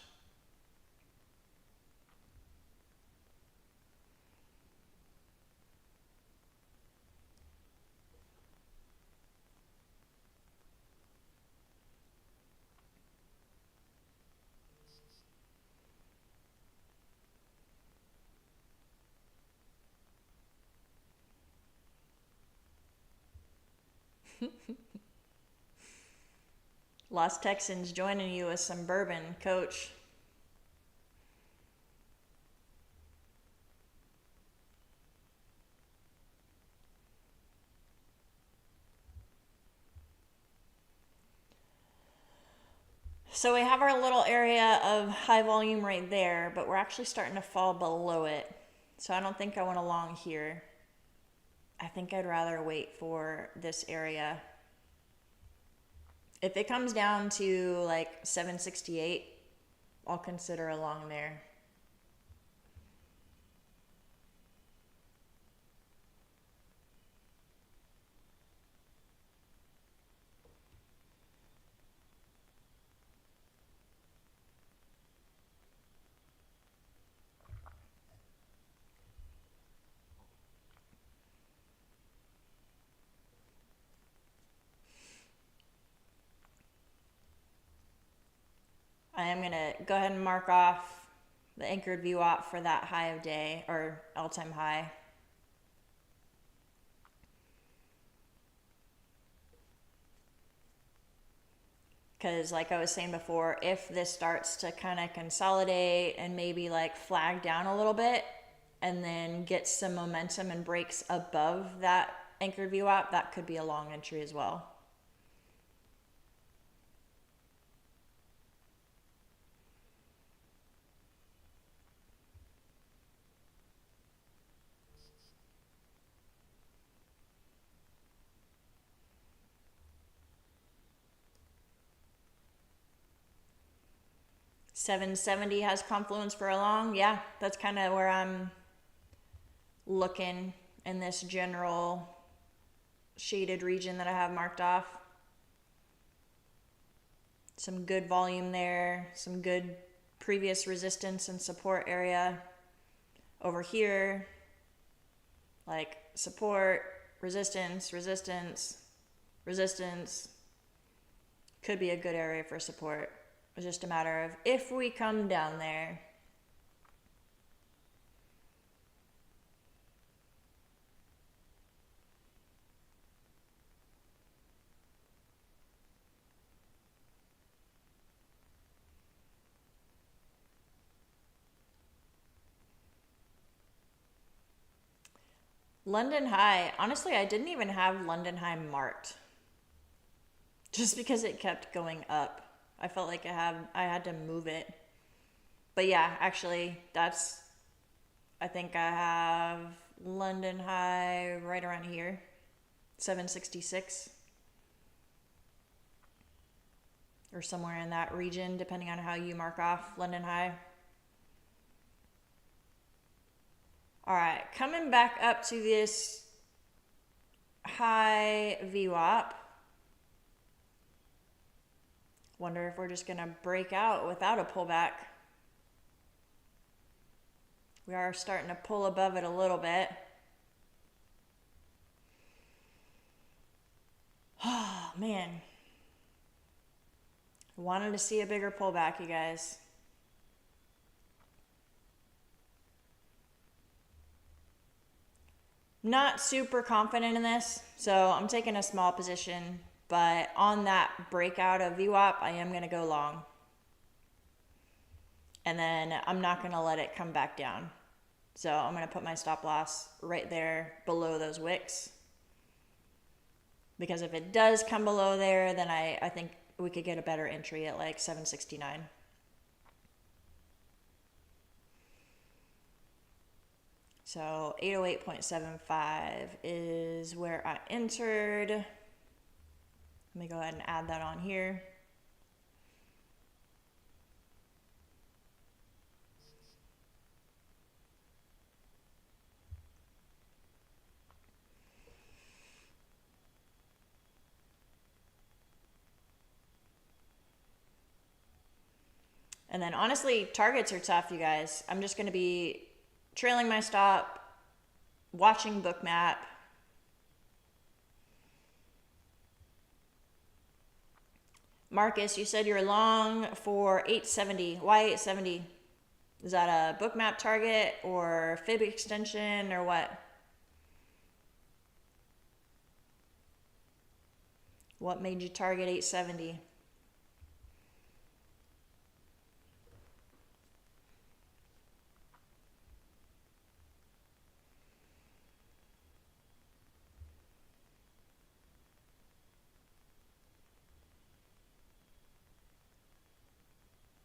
Lost Texans joining you with some bourbon, Coach. So we have our little area of high volume right there, but we're actually starting to fall below it. So I don't think I want a long here. I think I'd rather wait for this area. If it comes down to like 768, I'll consider a long there. I am going to go ahead and mark off the anchored VWAP for that high of day or all-time high. Because like I was saying before, if this starts to kind of consolidate and maybe like flag down a little bit and then gets some momentum and breaks above that anchored VWAP, that could be a long entry as well. $770 has confluence for a long. Yeah, that's kind of where I'm looking in this general shaded region that I have marked off. Some good volume there, some good previous resistance and support area. Over here, like support, resistance, resistance, resistance. Could be a good area for support. It's just a matter of if we come down there. London High. Honestly, I didn't even have London High marked. Just because it kept going up. I felt like I had to move it. But yeah, actually, I think I have London High right around here. 766. Or somewhere in that region, depending on how you mark off London High. All right, coming back up to this high VWAP. Wonder if we're just gonna break out without a pullback. We are starting to pull above it a little bit. Oh, man. I wanted to see a bigger pullback, you guys. Not super confident in this, so I'm taking a small position, but on that breakout of VWAP, I am going to go long. And then I'm not going to let it come back down. So I'm going to put my stop loss right there below those wicks. Because if it does come below there, then I think we could get a better entry at like 769. So 808.75 is where I entered. Let me go ahead and add that on here. And then honestly, targets are tough, you guys. I'm just going to be trailing my stop, watching Bookmap. Marcus, you said you're long for 870. Why 870? Is that a Bookmap target or fib extension or what? What made you target 870?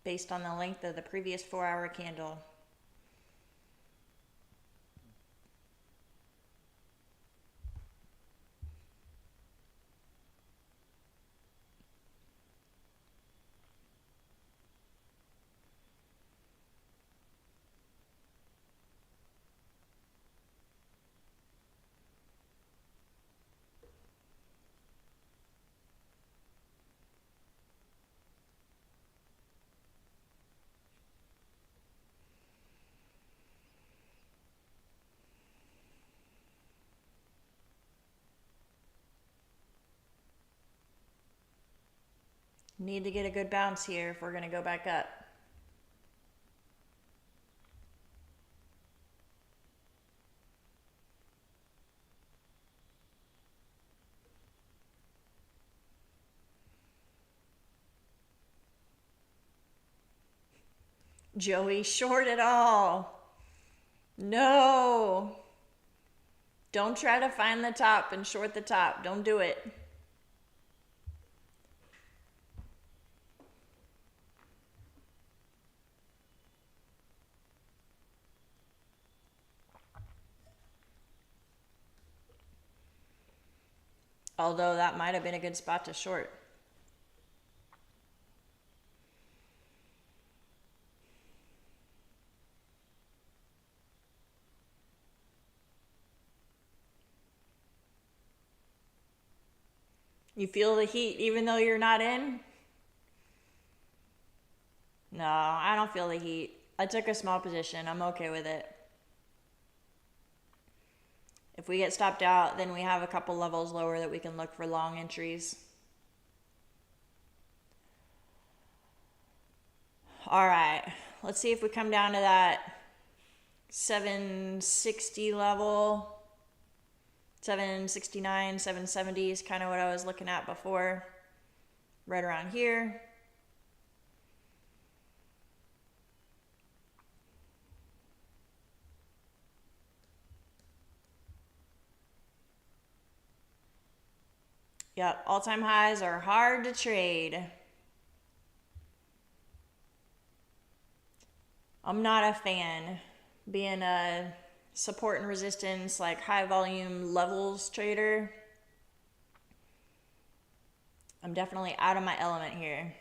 Based on the length of the previous 4-hour candle. Need to get a good bounce here if we're going to go back up. Joey, short it all. No. Don't try to find the top and short the top. Don't do it. Although that might have been a good spot to short. You feel the heat even though you're not in? No, I don't feel the heat. I took a small position. I'm okay with it. If we get stopped out, then we have a couple levels lower that we can look for long entries. All right, let's see if we come down to that 760 level. 769, 770 is kind of what I was looking at before. Right around here. Yep, all-time highs are hard to trade. I'm not a fan being a support and resistance, like high volume levels trader. I'm definitely out of my element here.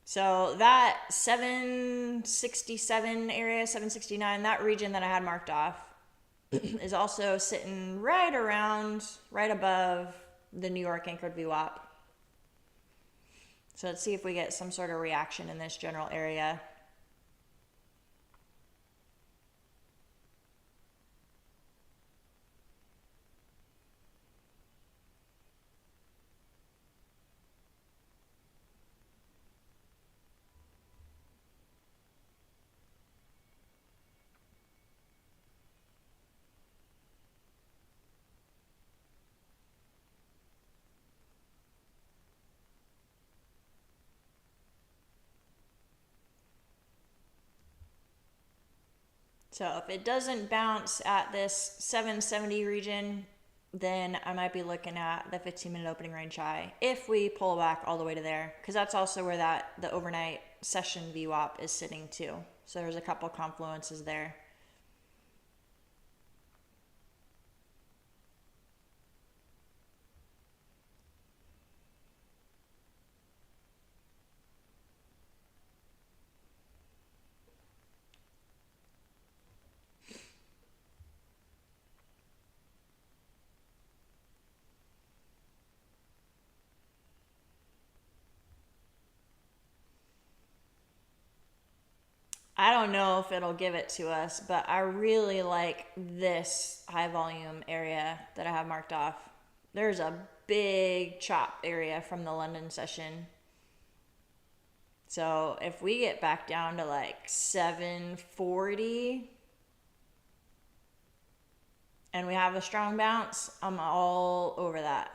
So that 767 area, 769, that region that I had marked off is also sitting right above the New York anchored VWAP. So let's see if we get some sort of reaction in this general area. So if it doesn't bounce at this 770 region, then I might be looking at the 15-minute opening range high if we pull back all the way to there, because that's also where the overnight session VWAP is sitting too. So there's a couple confluences there. I don't know if it'll give it to us, but I really like this high volume area that I have marked off. There's a big chop area from the London session. So if we get back down to like 740 and we have a strong bounce, I'm all over that.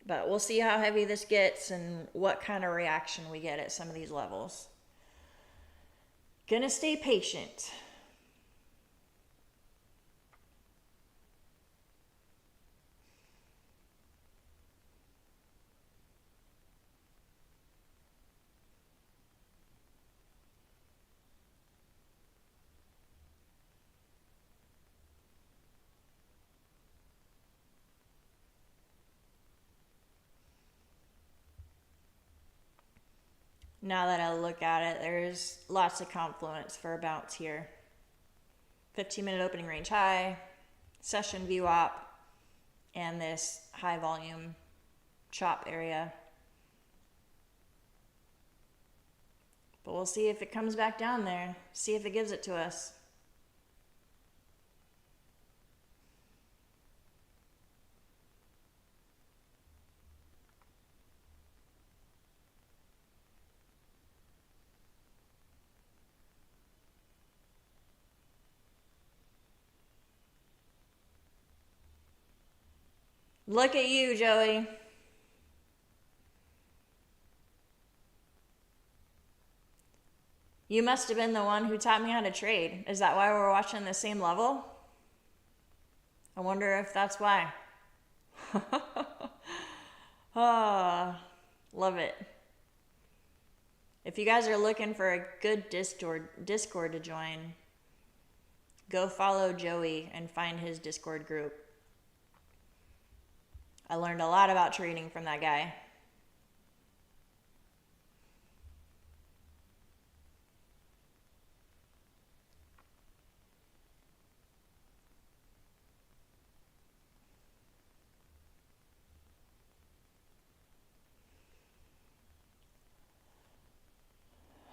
But we'll see how heavy this gets and what kind of reaction we get at some of these levels. Gonna stay patient. Now that I look at it, there's lots of confluence for a bounce here. 15-minute opening range high, session VWAP, and this high volume chop area. But we'll see if it comes back down there, see if it gives it to us. Look at you, Joey. You must have been the one who taught me how to trade. Is that why we're watching the same level? I wonder if that's why. Ah, love it. If you guys are looking for a good Discord to join, go follow Joey and find his Discord group. I learned a lot about trading from that guy.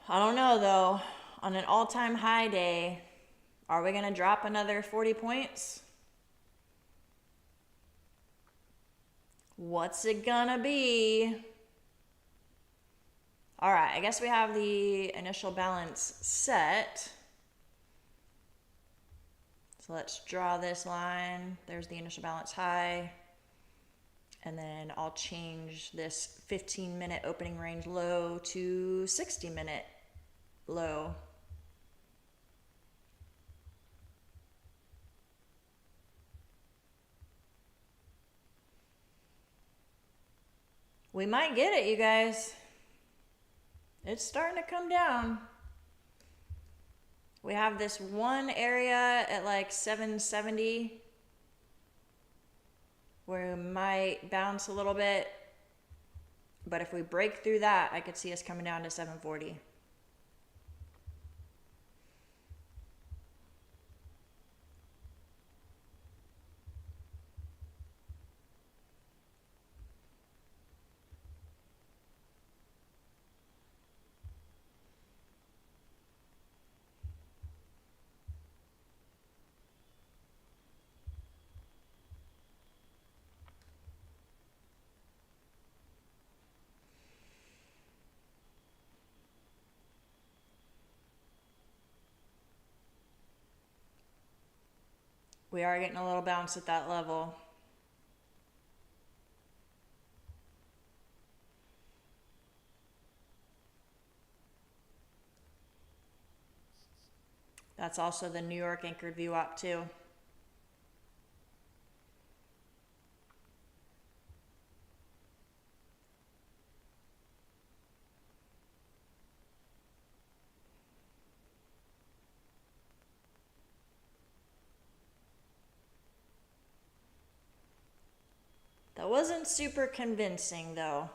I don't know though. On an all-time high day, are we going to drop another 40 points? What's it gonna be? All right, I guess we have the initial balance set. So let's draw this line. There's the initial balance high. And then I'll change this 15-minute opening range low to 60-minute low. We might get it, you guys. It's starting to come down. We have this one area at like 770 where we might bounce a little bit. But if we break through that, I could see us coming down to 740. We are getting a little bounce at that level. That's also the New York anchored VWAP too. That wasn't super convincing though.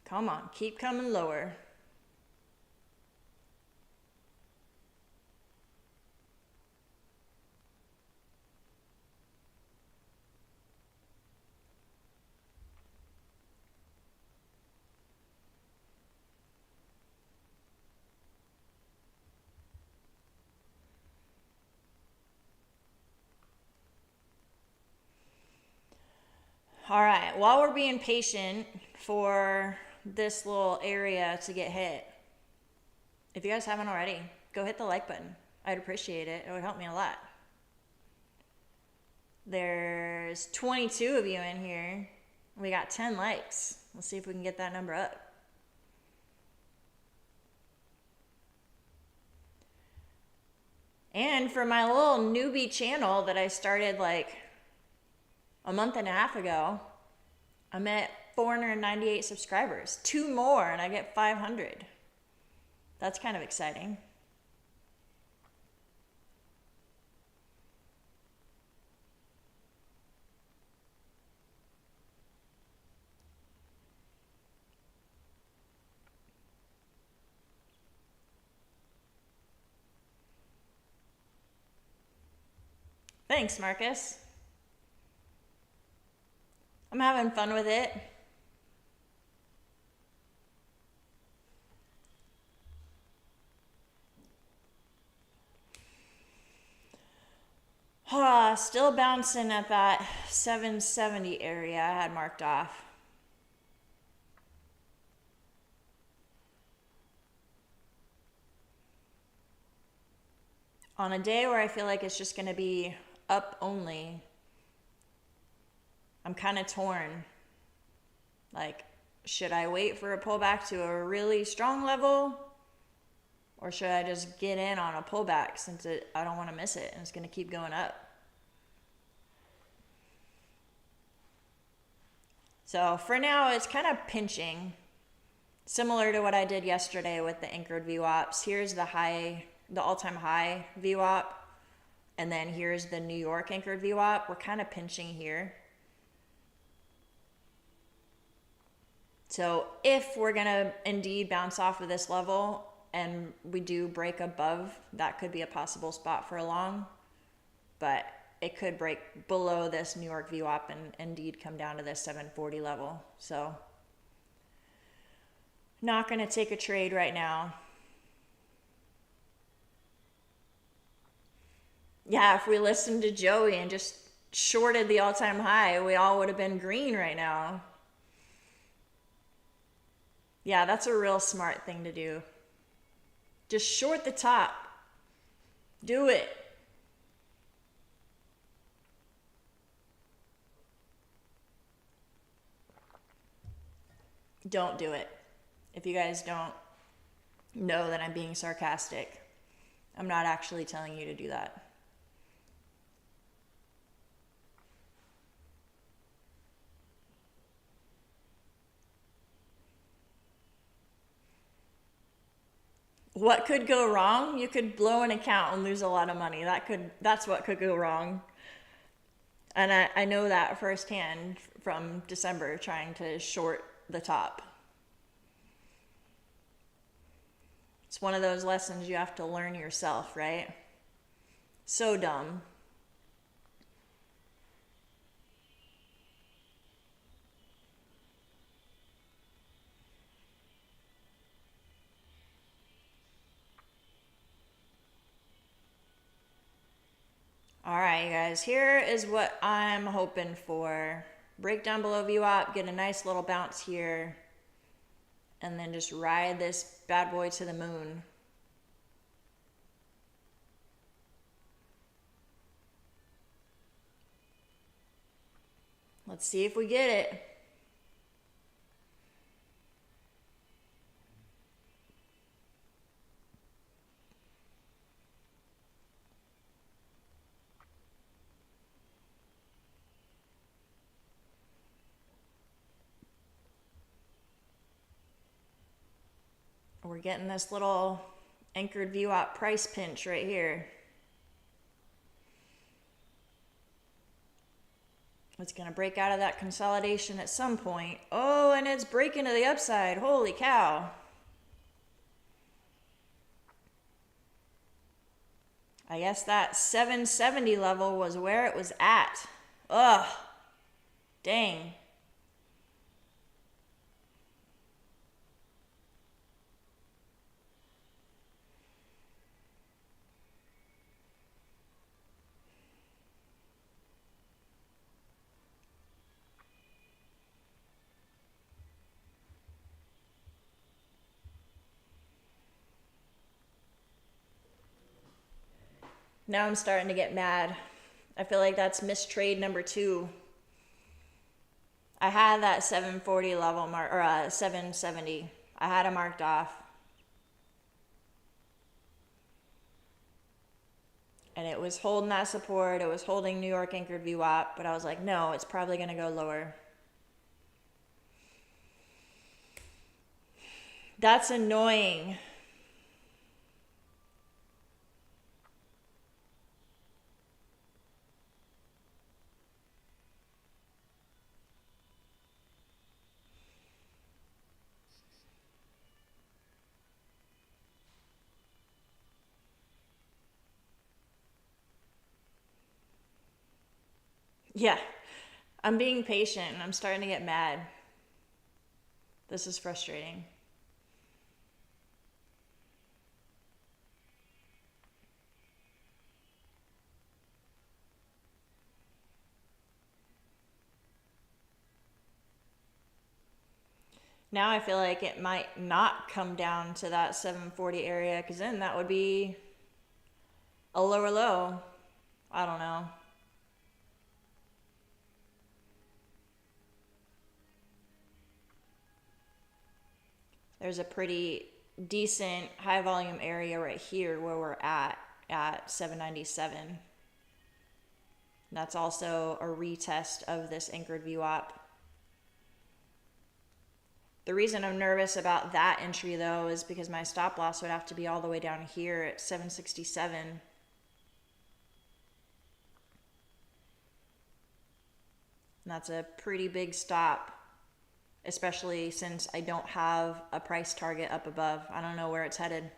Come on, keep coming lower. All right, while we're being patient for this little area to get hit, if you guys haven't already, go hit the like button. I'd appreciate it. It would help me a lot. There's 22 of you in here. We got 10 likes. Let's see if we can get that number up. And for my little newbie channel that I started like a month and a half ago, I'm at 498 subscribers. 2 more and I get 500. That's kind of exciting. Thanks, Marcus. I'm having fun with it. Still bouncing at that 770 area I had marked off. On a day where I feel like it's just going to be up only, I'm kind of torn. Like, should I wait for a pullback to a really strong level? Or should I just get in on a pullback since I don't want to miss it and it's going to keep going up? So for now, it's kind of pinching. Similar to what I did yesterday with the anchored VWAPs. Here's the high, the all-time high VWAP. And then here's the New York anchored VWAP. We're kind of pinching here. So if we're going to indeed bounce off of this level and we do break above, that could be a possible spot for a long. But it could break below this New York VWAP and indeed come down to this 740 level. So not going to take a trade right now. Yeah, if we listened to Joey and just shorted the all-time high, we all would have been green right now. Yeah, that's a real smart thing to do. Just short the top. Do it. Don't do it. If you guys don't know that I'm being sarcastic, I'm not actually telling you to do that. What could go wrong? You could blow an account and lose a lot of money. That's what could go wrong. And I know that firsthand from December trying to short the top. It's one of those lessons you have to learn yourself, right? So dumb. All right, you guys, here is what I'm hoping for. Break down below VWAP, get a nice little bounce here, and then just ride this bad boy to the moon. Let's see if we get it. We're getting this little anchored VWAP price pinch right here. It's going to break out of that consolidation at some point. Oh, and it's breaking to the upside. Holy cow. I guess that 770 level was where it was at. Ugh. Dang. Now I'm starting to get mad. I feel like that's missed trade number 2. I had that 740 level mark, or 770. I had it marked off. And it was holding that support. It was holding New York anchored VWAP. But I was like, no, it's probably going to go lower. That's annoying. Yeah, I'm being patient and I'm starting to get mad. This is frustrating. Now I feel like it might not come down to that 740 area because then that would be a lower low. I don't know. There's a pretty decent high volume area right here where we're at 797. That's also a retest of this anchored VWAP. The reason I'm nervous about that entry though is because my stop loss would have to be all the way down here at 767. And that's a pretty big stop, especially since I don't have a price target up above. I don't know where it's headed.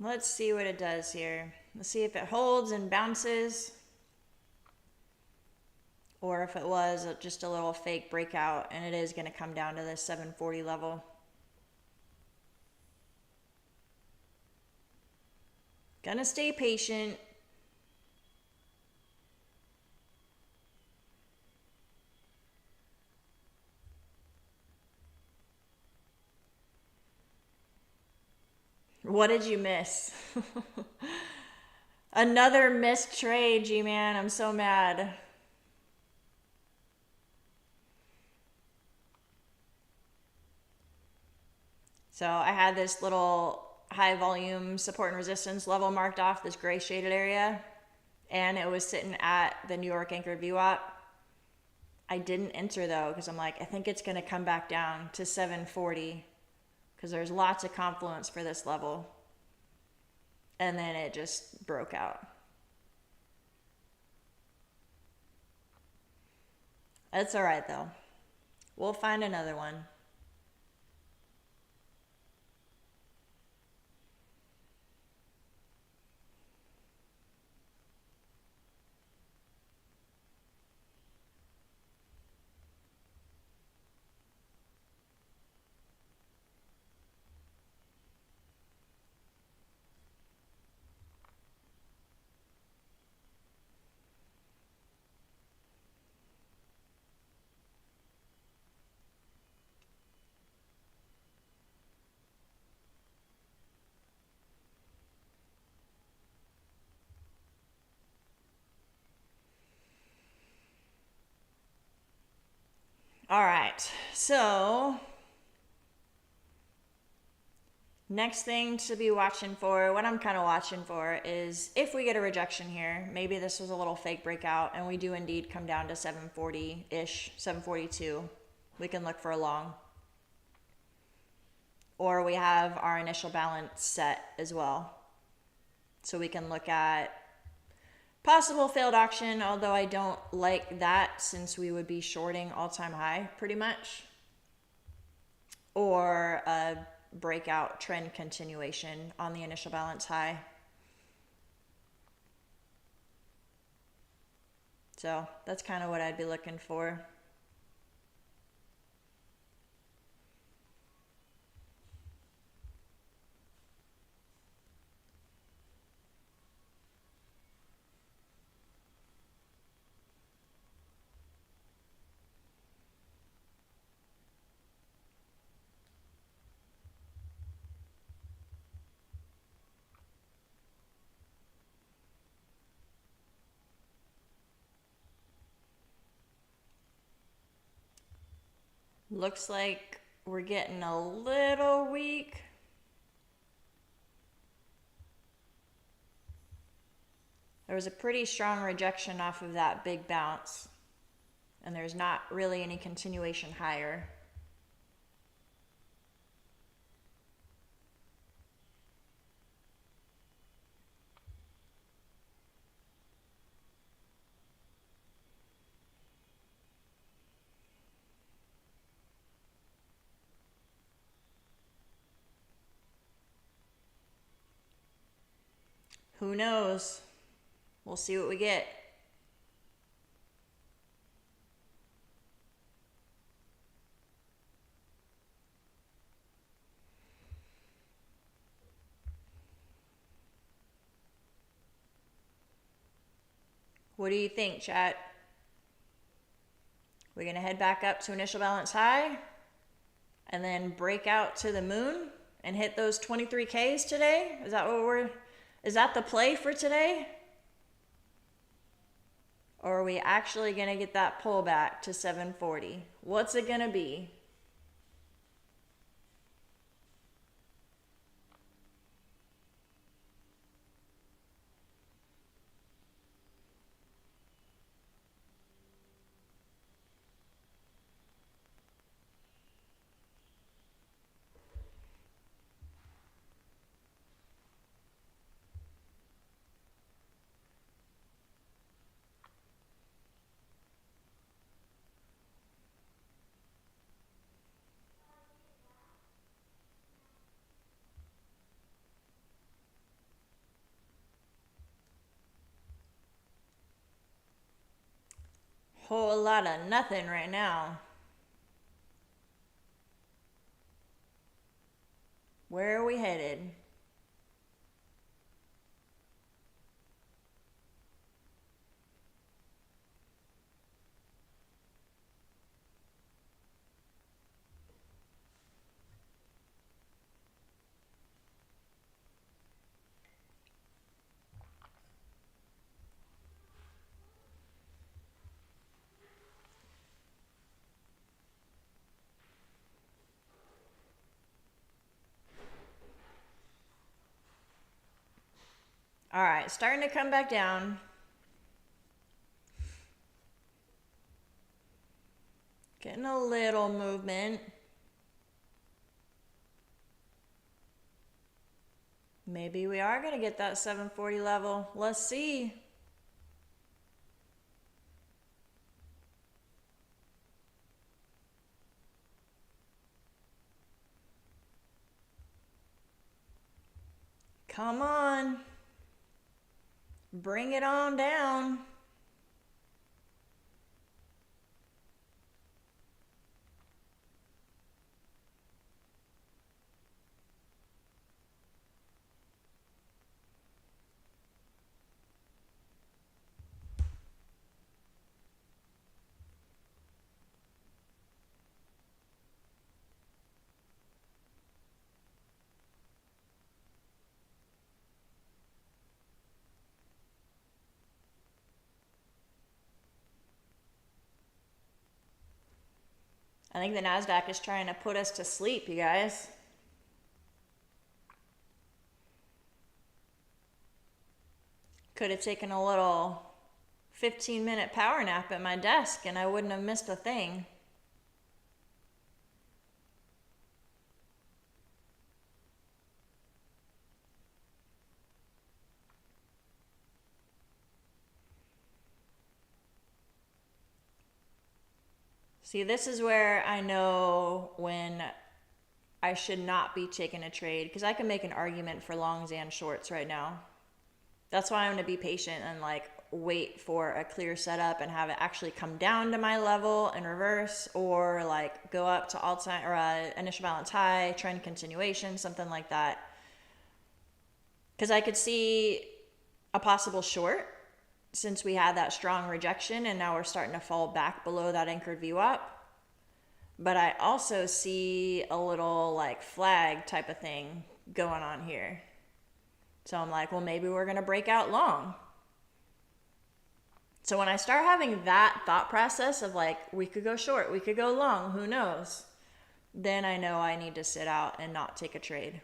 Let's see what it does here. Let's see if it holds and bounces, or if it was just a little fake breakout and it is going to come down to this 740 level. Gonna stay patient. What did you miss? Another missed trade, G-Man. I'm so mad. So I had this little high volume support and resistance level marked off, this gray shaded area, and it was sitting at the New York anchored VWAP. I didn't enter though because I'm like, I think it's going to come back down to 740 because there's lots of confluence for this level. And then it just broke out. That's all right though. We'll find another one. All right, so next thing to be watching for, what I'm kind of watching for is if we get a rejection here, maybe this was a little fake breakout and we do indeed come down to 740-ish, 742, we can look for a long. Or we have our initial balance set as well. So we can look at possible failed auction, although I don't like that since we would be shorting all-time high pretty much. Or a breakout trend continuation on the initial balance high. So that's kind of what I'd be looking for. Looks like we're getting a little weak. There was a pretty strong rejection off of that big bounce, and there's not really any continuation higher. Who knows? We'll see what we get. What do you think, chat? We're going to head back up to initial balance high and then break out to the moon and hit those 23Ks today? Is that the play for today? Or are we actually going to get that pullback to 740? What's it going to be? Whole lot of nothing right now. Where are we headed? All right, starting to come back down. Getting a little movement. Maybe we are going to get that 740 level. Let's see. Come on. Bring it on down. I think the NASDAQ is trying to put us to sleep, you guys. Could have taken a little 15-minute power nap at my desk and I wouldn't have missed a thing. See, this is where I know when I should not be taking a trade, because I can make an argument for longs and shorts right now. That's why I'm going to be patient and wait for a clear setup and have it actually come down to my level and reverse, or go up to all time or initial balance high, trend continuation, something like that. Because I could see a possible short since we had that strong rejection and now we're starting to fall back below that anchored VWAP. But I also see a little flag type of thing going on here. So I'm like, well, maybe we're going to break out long. So when I start having that thought process of we could go short, we could go long, who knows? Then I know I need to sit out and not take a trade.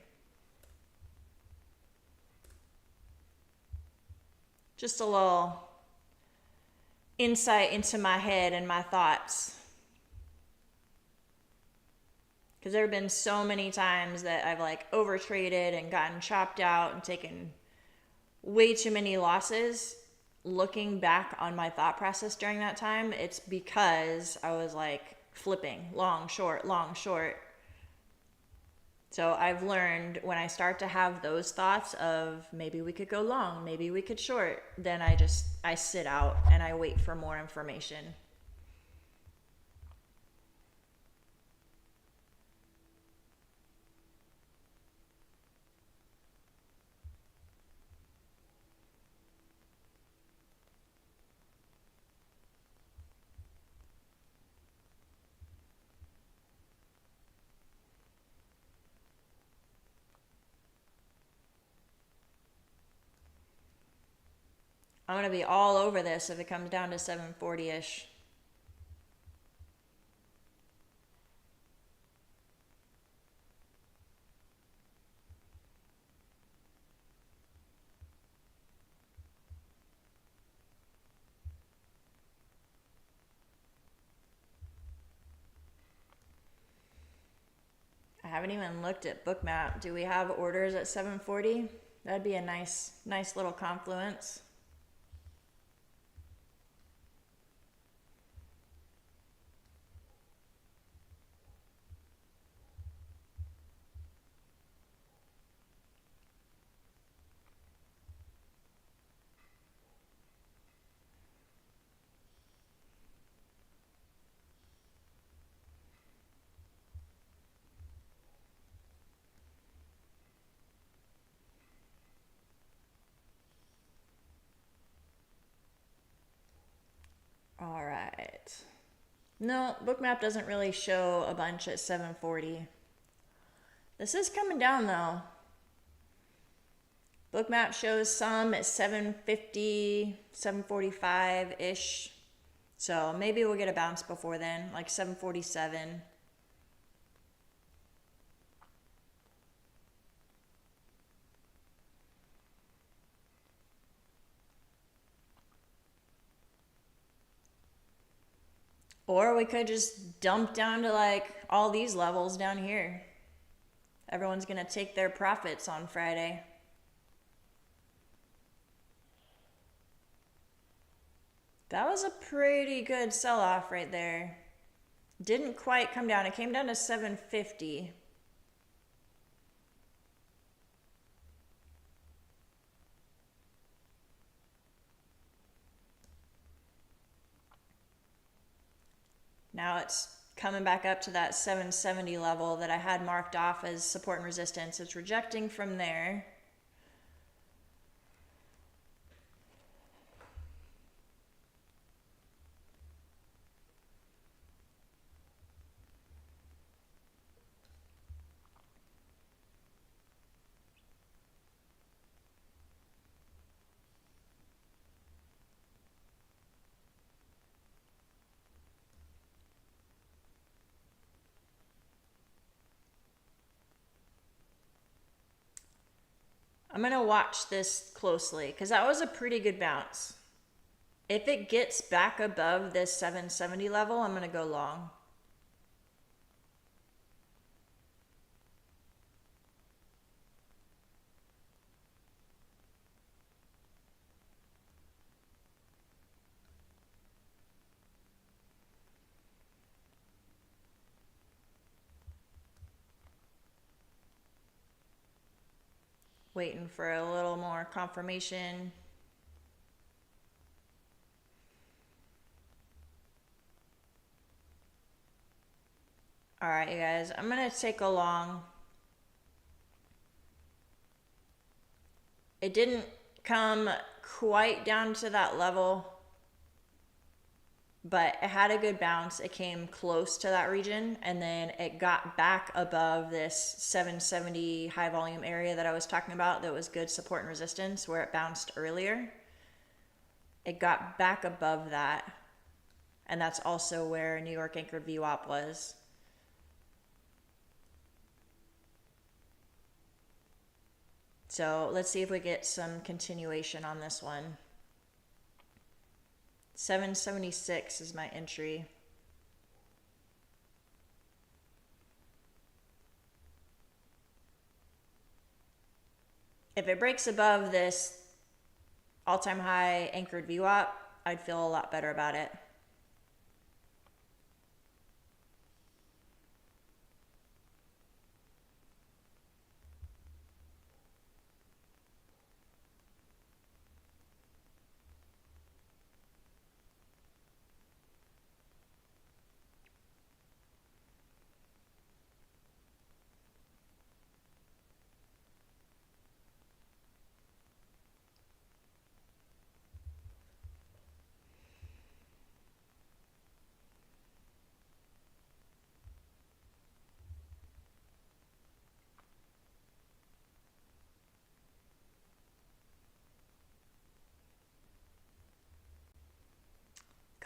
Just a little insight into my head and my thoughts. Because there have been so many times that I've like overtraded and gotten chopped out and taken way too many losses. Looking back on my thought process during that time, it's because I was like flipping long, short, long, short. So I've learned when I start to have those thoughts of maybe we could go long, maybe we could short, then I sit out and I wait for more information. I'm going to be all over this if it comes down to 740-ish. I haven't even looked at Bookmap. Do we have orders at 740? That'd be a nice little confluence. All right. No, Bookmap doesn't really show a bunch at 740. This is coming down though. Bookmap shows some at 750, 745-ish. So maybe we'll get a bounce before then, like 747. Or we could just dump down to like all these levels down here. Everyone's going to take their profits on Friday. That was a pretty good sell-off right there. Didn't quite come down. It came down to 750. Now it's coming back up to that 770 level that I had marked off as support and resistance. It's rejecting from there. I'm going to watch this closely because that was a pretty good bounce. If it gets back above this 770 level, I'm going to go long. Waiting for a little more confirmation. All right, you guys, I'm going to take a long. It didn't come quite down to that level, but it had a good bounce. It came close to that region, and then it got back above this 770 high volume area that I was talking about that was good support and resistance where it bounced earlier. It got back above that, and that's also where New York anchored VWAP was. So let's see if we get some continuation on this one. 776 is my entry. If it breaks above this all-time high anchored VWAP, I'd feel a lot better about it.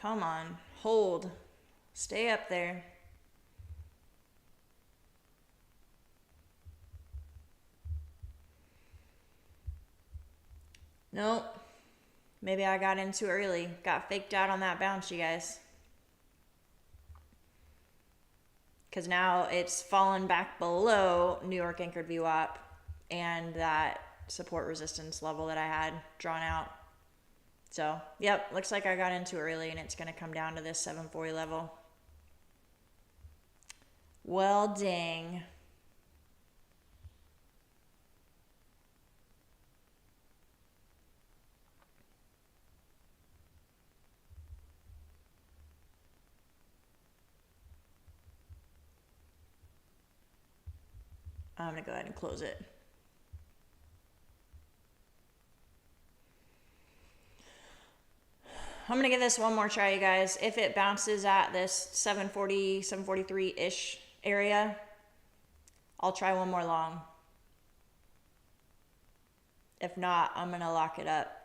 Come on, hold, stay up there. Nope, maybe I got in too early, got faked out on that bounce, you guys. Because now it's fallen back below New York anchored VWAP and that support resistance level that I had drawn out. So, yep, looks like I got in too early and it's going to come down to this 740 level. Well, dang. I'm going to go ahead and close it. I'm going to give this one more try, you guys. If it bounces at this 740, 743-ish area, I'll try one more long. If not, I'm going to lock it up.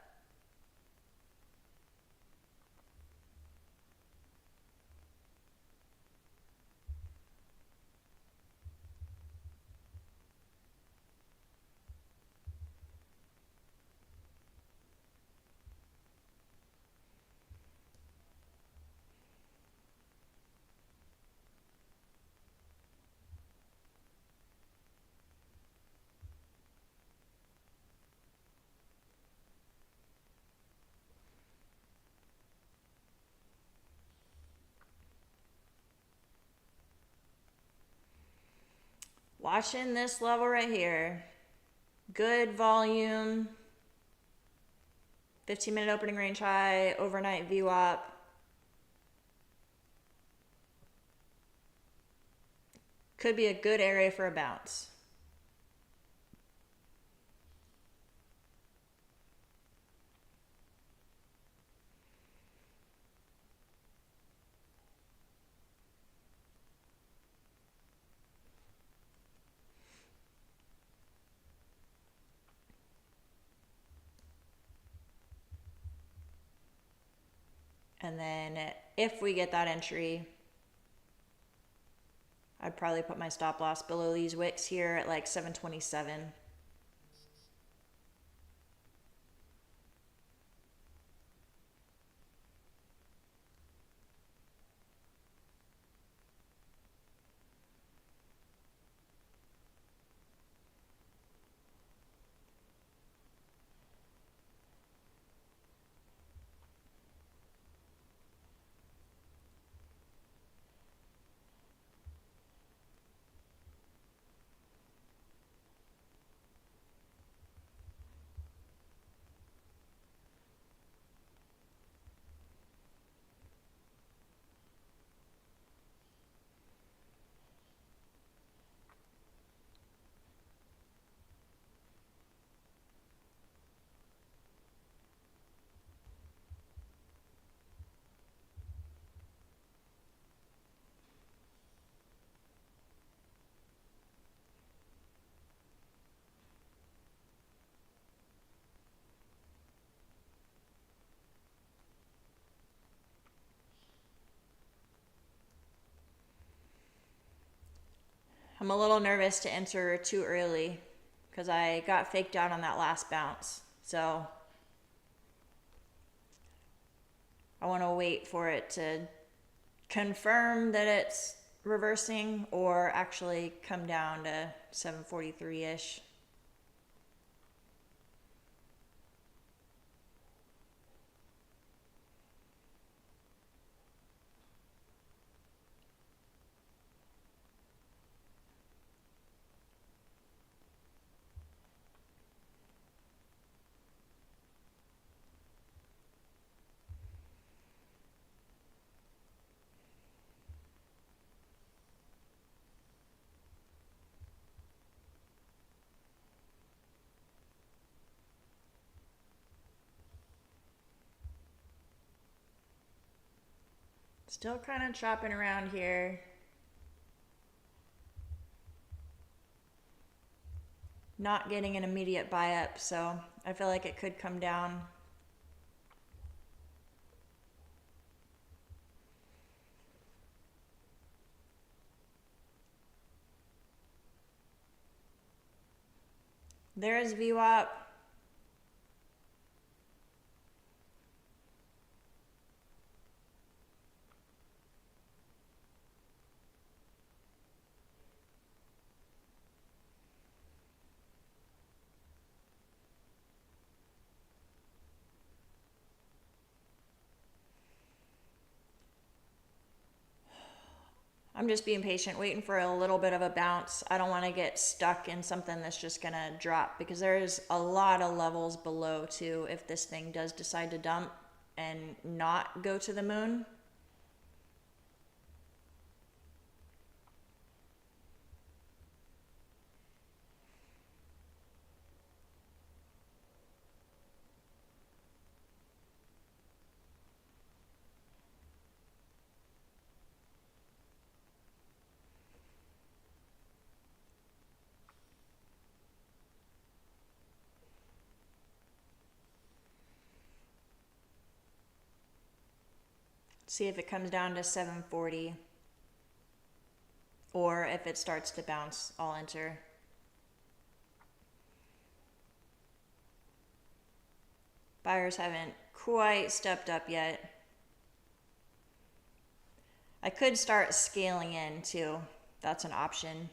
Watching this level right here. Good volume. 15-minute opening range high, overnight VWAP. Could be a good area for a bounce. And then if we get that entry, I'd probably put my stop loss below these wicks here at like 727. I'm a little nervous to enter too early because I got faked out on that last bounce. So I want to wait for it to confirm that it's reversing or actually come down to 743-ish. Still kind of chopping around here. Not getting an immediate buy up, so I feel like it could come down. There's VWAP. I'm just being patient, waiting for a little bit of a bounce. I don't want to get stuck in something that's just going to drop because there's a lot of levels below too if this thing does decide to dump and not go to the moon. See if it comes down to 740 or if it starts to bounce, I'll enter. Buyers haven't quite stepped up yet. I could start scaling in too. That's an option.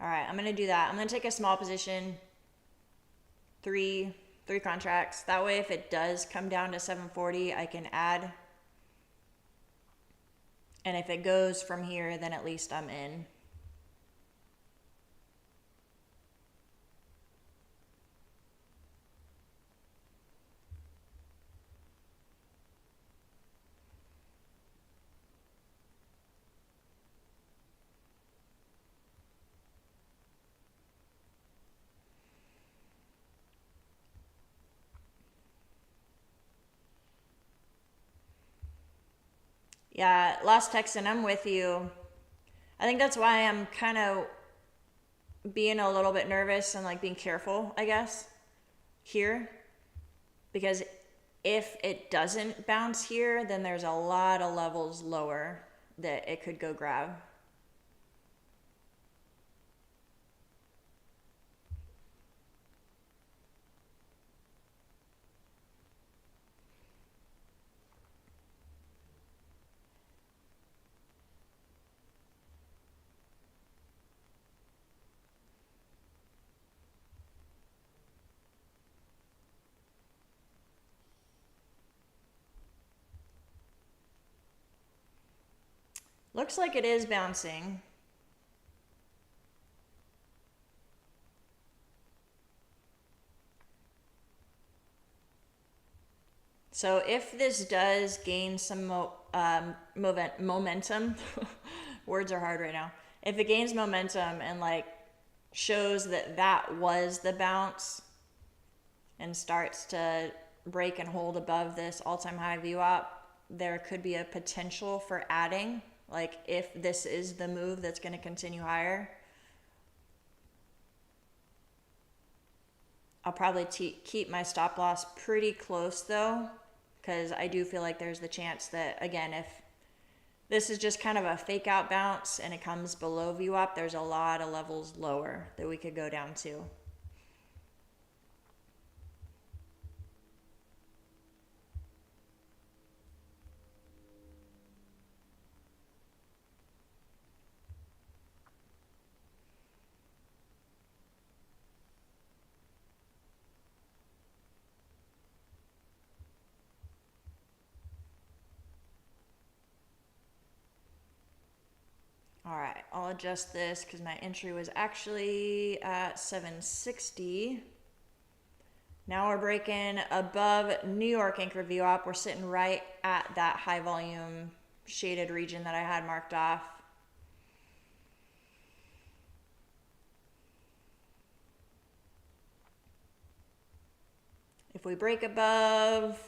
All right, I'm gonna do that. I'm gonna take a small position, three contracts. That way, if it does come down to 740, I can add. And if it goes from here, then at least I'm in. Yeah, Lost Texan, I'm with you. I think that's why I'm kind of being a little bit nervous and like being careful, I guess, here. Because if it doesn't bounce here, then there's a lot of levels lower that it could go grab. Looks like it is bouncing. So if this does gain some momentum, words are hard right now. If it gains momentum and like shows that that was the bounce and starts to break and hold above this all-time high VWAP, there could be a potential for adding. Like if this is the move that's going to continue higher, I'll probably keep my stop loss pretty close though, because I do feel like there's the chance that, again, if this is just kind of a fake out bounce and it comes below VWAP, there's a lot of levels lower that we could go down to. All right, I'll adjust this because my entry was actually at 760. Now we're breaking above New York anchor VWAP. We're sitting right at that high volume shaded region that I had marked off. If we break above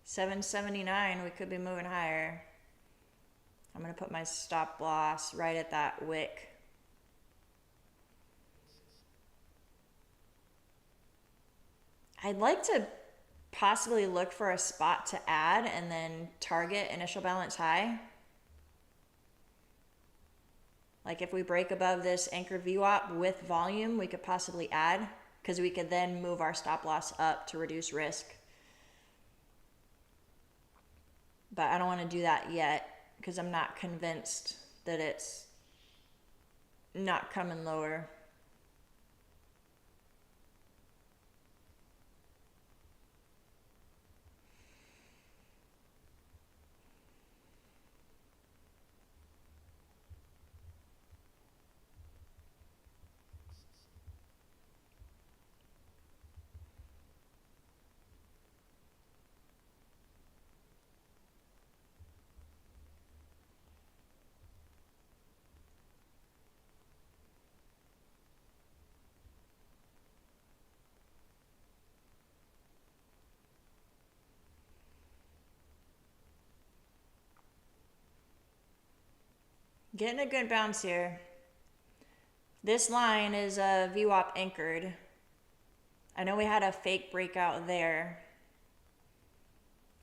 779, we could be moving higher. I'm going to put my stop loss right at that wick. I'd like to possibly look for a spot to add and then target initial balance high. Like if we break above this anchor VWAP with volume, we could possibly add, because we could then move our stop loss up to reduce risk. But I don't want to do that yet, because I'm not convinced that it's not coming lower. Getting a good bounce here. This line is VWAP anchored. I know we had a fake breakout there.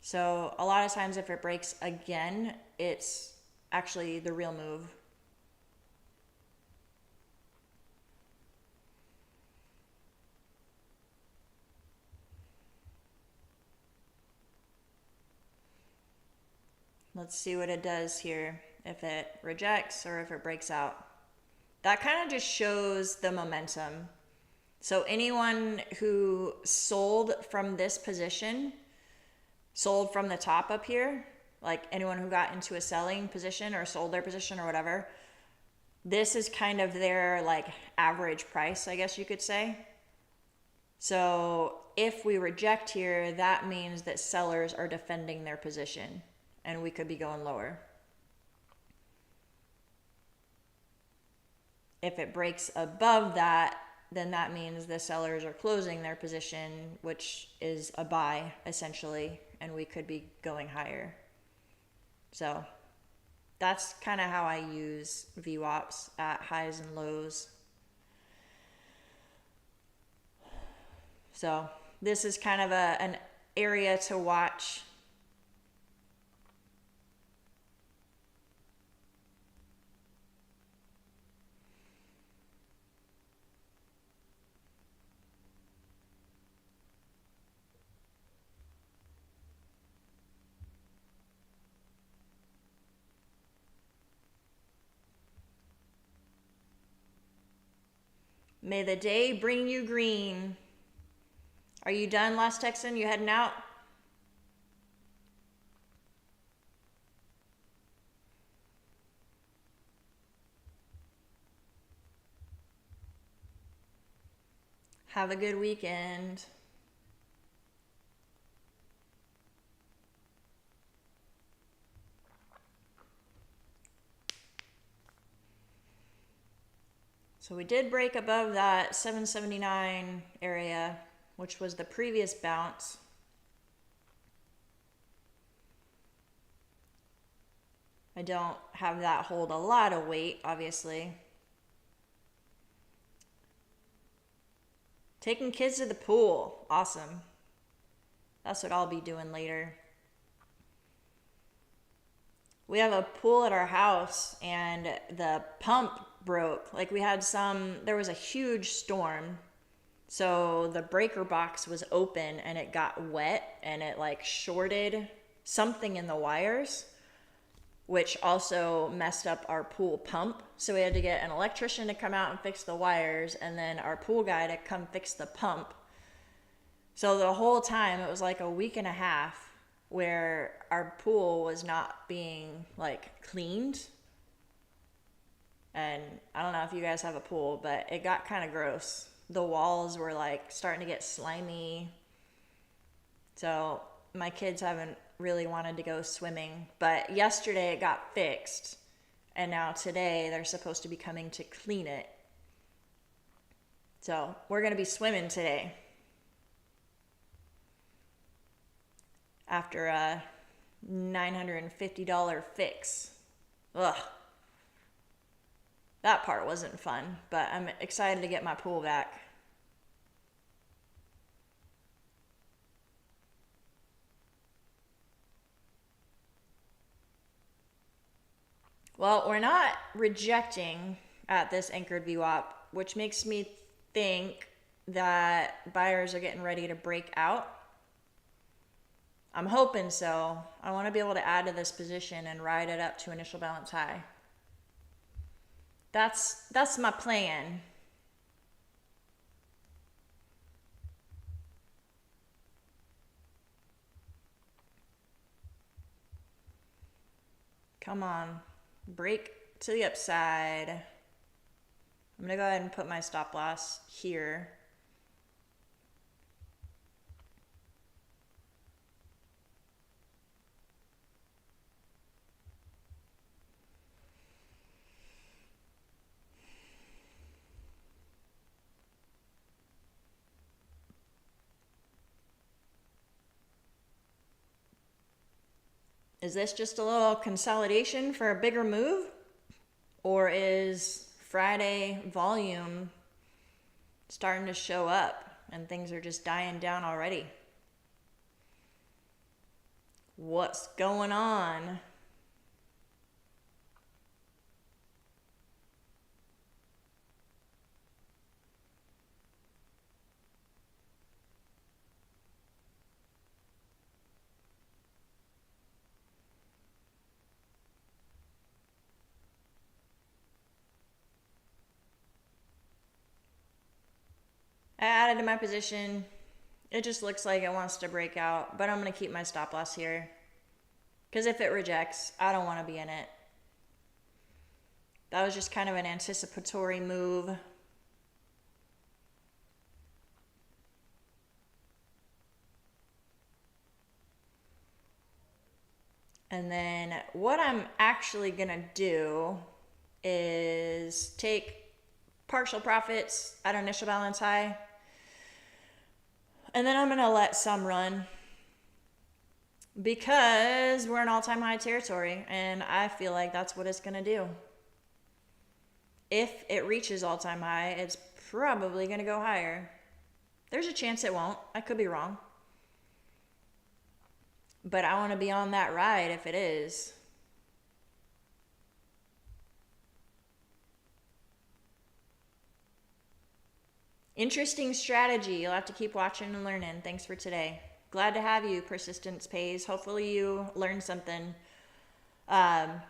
So a lot of times if it breaks again, it's actually the real move. Let's see what it does here, if it rejects or if it breaks out. That kind of just shows the momentum. So anyone who sold from this position, sold from the top up here, like anyone who got into a selling position or sold their position or whatever, this is kind of their like average price, I guess you could say. So if we reject here, that means that sellers are defending their position and we could be going lower. If it breaks above that, then that means the sellers are closing their position, which is a buy essentially, and we could be going higher. So that's kind of how I use VWAPs at highs and lows. So this is kind of an area to watch. May the day bring you green. Are you done, Last Texan? You heading out? Have a good weekend. So we did break above that 779 area, which was the previous bounce. I don't have that hold a lot of weight, obviously. Taking kids to the pool, awesome. That's what I'll be doing later. We have a pool at our house and the pump broke. Like there was a huge storm. So the breaker box was open and it got wet and it like shorted something in the wires, which also messed up our pool pump. So we had to get an electrician to come out and fix the wires and then our pool guy to come fix the pump. So the whole time it was like a week and a half where our pool was not being like cleaned. And I don't know if you guys have a pool, but it got kind of gross. The walls were like starting to get slimy. So my kids haven't really wanted to go swimming, but yesterday it got fixed. And now today they're supposed to be coming to clean it. So we're going to be swimming today. After a $950 fix. Ugh. That part wasn't fun, but I'm excited to get my pool back. Well, we're not rejecting at this anchored VWAP, which makes me think that buyers are getting ready to break out. I'm hoping so. I want to be able to add to this position and ride it up to initial balance high. That's my plan. Come on. Break to the upside. I'm going to go ahead and put my stop loss here. Is this just a little consolidation for a bigger move? Or is Friday volume starting to show up and things are just dying down already? What's going on? I added to my position. It just looks like it wants to break out, but I'm going to keep my stop loss here. Because if it rejects, I don't want to be in it. That was just kind of an anticipatory move. And then what I'm actually going to do is take partial profits at initial balance high. And then I'm going to let some run because we're in all-time high territory and I feel like that's what it's going to do. If it reaches all-time high, it's probably going to go higher. There's a chance it won't. I could be wrong. But I want to be on that ride if it is. Interesting strategy. You'll have to keep watching and learning. Thanks for today. Glad to have you. Persistence pays. Hopefully you learned something. And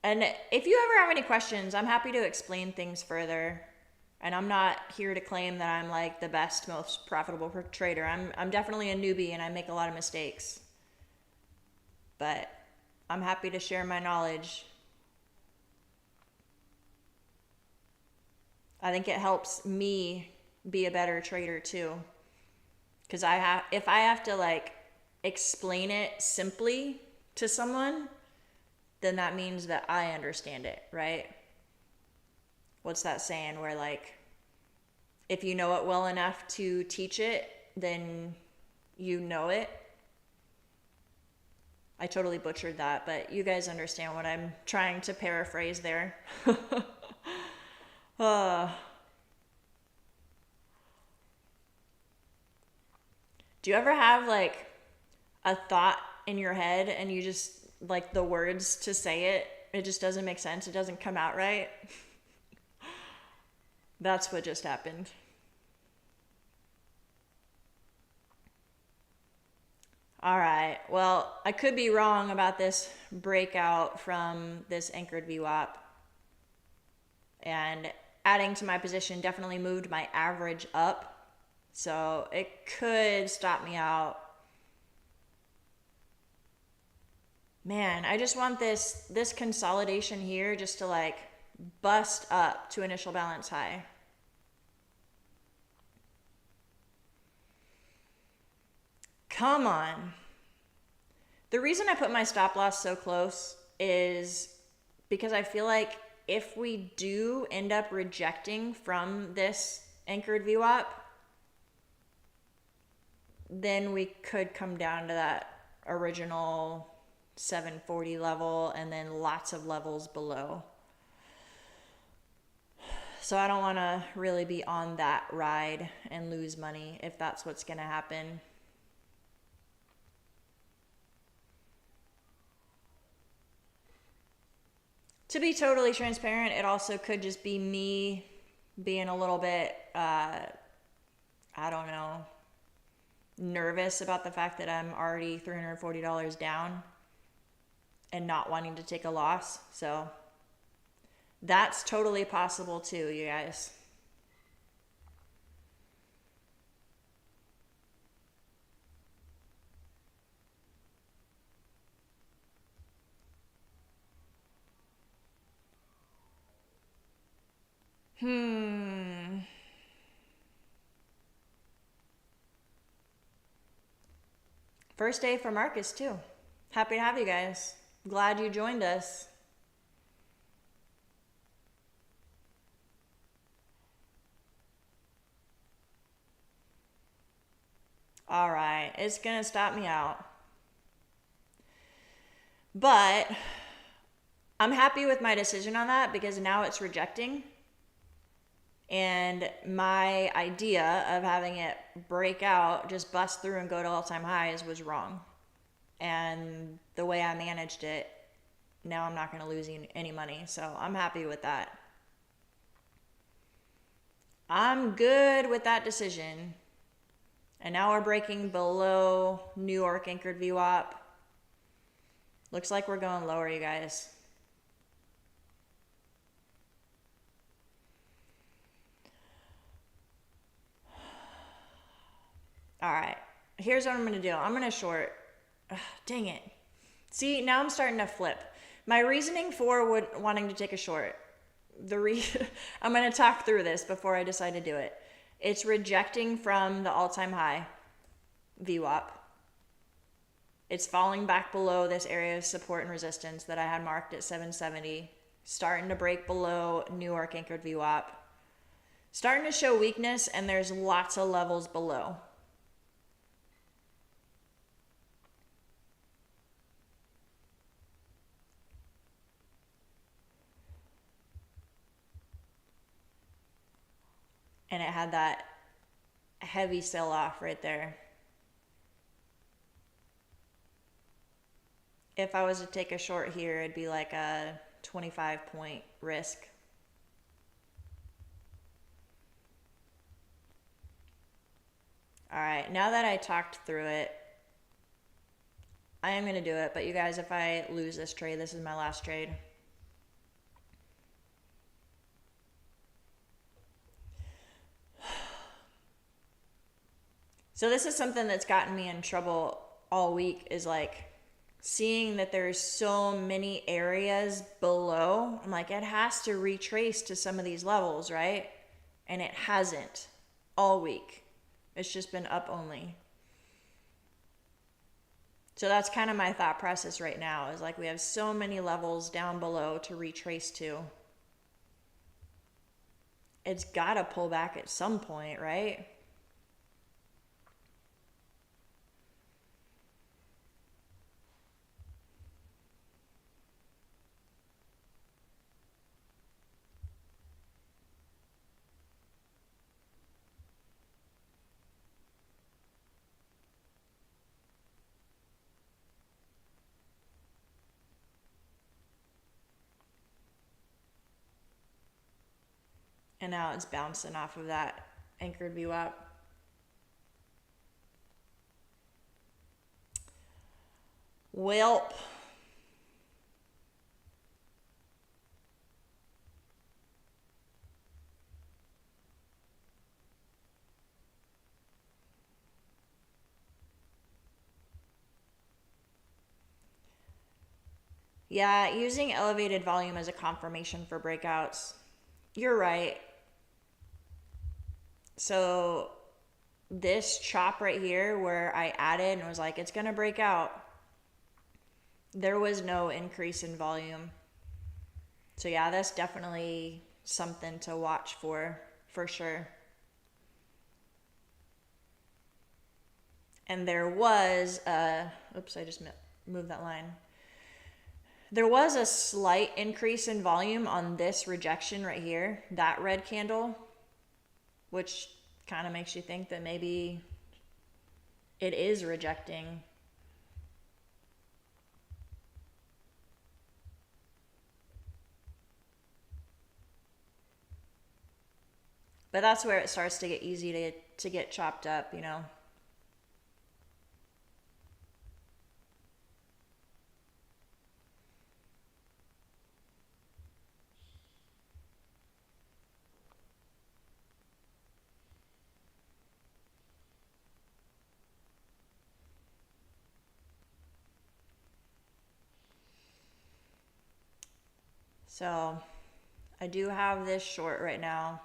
if you ever have any questions, I'm happy to explain things further. And I'm not here to claim that I'm like the best, most profitable trader. I'm definitely a newbie and I make a lot of mistakes. But I'm happy to share my knowledge. I think it helps me be a better trader too. Because if I have to like explain it simply to someone, then that means that I understand it, right? What's that saying where like, if you know it well enough to teach it, then you know it. I totally butchered that, but you guys understand what I'm trying to paraphrase there. Do you ever have like a thought in your head and you just like the words to say it, it just doesn't make sense, it doesn't come out right? That's what just happened. All right, well, I could be wrong about this breakout from this anchored VWAP, and adding to my position definitely moved my average up, so it could stop me out. Man, I just want this consolidation here just to like bust up to initial balance high. Come on. The reason I put my stop loss so close is because I feel like if we do end up rejecting from this anchored VWAP, then we could come down to that original 740 level and then lots of levels below. So I don't want to really be on that ride and lose money if that's what's going to happen. To be totally transparent, it also could just be me being a little bit, I don't know, nervous about the fact that I'm already $340 down and not wanting to take a loss. So that's totally possible too, you guys. First day for Marcus too. Happy to have you guys. Glad you joined us. All right, it's gonna stop me out. But I'm happy with my decision on that because now it's rejecting. And my idea of having it break out, just bust through and go to all-time highs was wrong. And the way I managed it, now I'm not going to lose any money. So I'm happy with that. I'm good with that decision. And now we're breaking below New York anchored VWAP. Looks like we're going lower, you guys. All right, here's what I'm going to do. I'm going to short. Ugh, dang it. See, now I'm starting to flip. My reasoning for wanting to take a short, I'm going to talk through this before I decide to do it. It's rejecting from the all-time high, VWAP. It's falling back below this area of support and resistance that I had marked at 770. Starting to break below New York anchored VWAP. Starting to show weakness, and there's lots of levels below. And it had that heavy sell off right there. If I was to take a short here, it'd be like a 25-point risk. All right, now that I talked through it, I am going to do it. But you guys, if I lose this trade, this is my last trade. So this is something that's gotten me in trouble all week, is like seeing that there's so many areas below. I'm like, it has to retrace to some of these levels, right? And it hasn't all week. It's just been up only. So that's kind of my thought process right now, is like we have so many levels down below to retrace to. It's got to pull back at some point, right? And now it's bouncing off of that anchored VWAP. Welp. Yeah, using elevated volume as a confirmation for breakouts. You're right. So this chop right here where I added and was like, it's going to break out, there was no increase in volume. So yeah, that's definitely something to watch for sure. And there was oops, I just moved that line. There was a slight increase in volume on this rejection right here, that red candle, which kind of makes you think that maybe it is rejecting. But that's where it starts to get easy to get chopped up, you know. So I do have this short right now.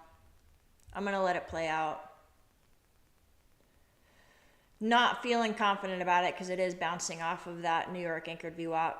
I'm going to let it play out. Not feeling confident about it because it is bouncing off of that New York anchored VWAP.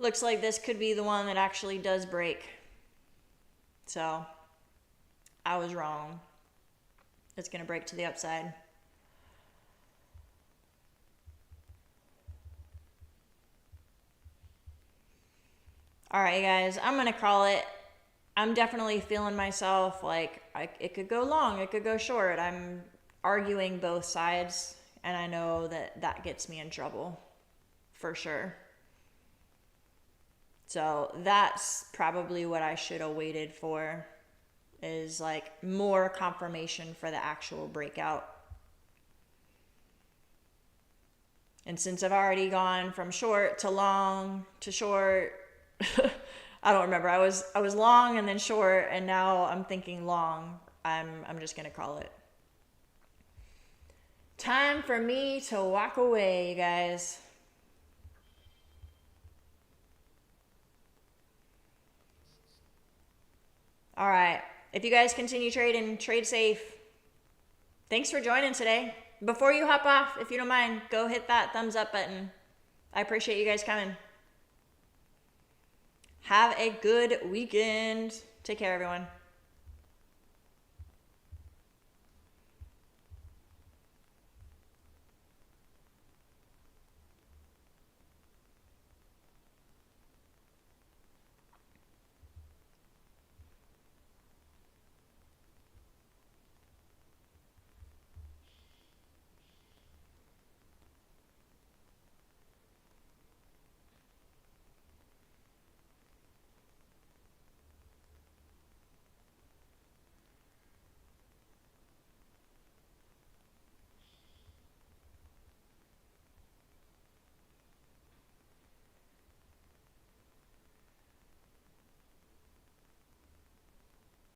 Looks like this could be the one that actually does break. So I was wrong. It's going to break to the upside. All right, guys, I'm going to call it. I'm definitely feeling myself like it could go long, it could go short. I'm arguing both sides, and I know that gets me in trouble for sure. So that's probably what I should have waited for, is like more confirmation for the actual breakout. And since I've already gone from short to long to short, I don't remember. I was long and then short, and now I'm thinking long. I'm just gonna call it. Time for me to walk away, you guys. All right. If you guys continue trading, trade safe. Thanks for joining today. Before you hop off, if you don't mind, go hit that thumbs up button. I appreciate you guys coming. Have a good weekend. Take care, everyone.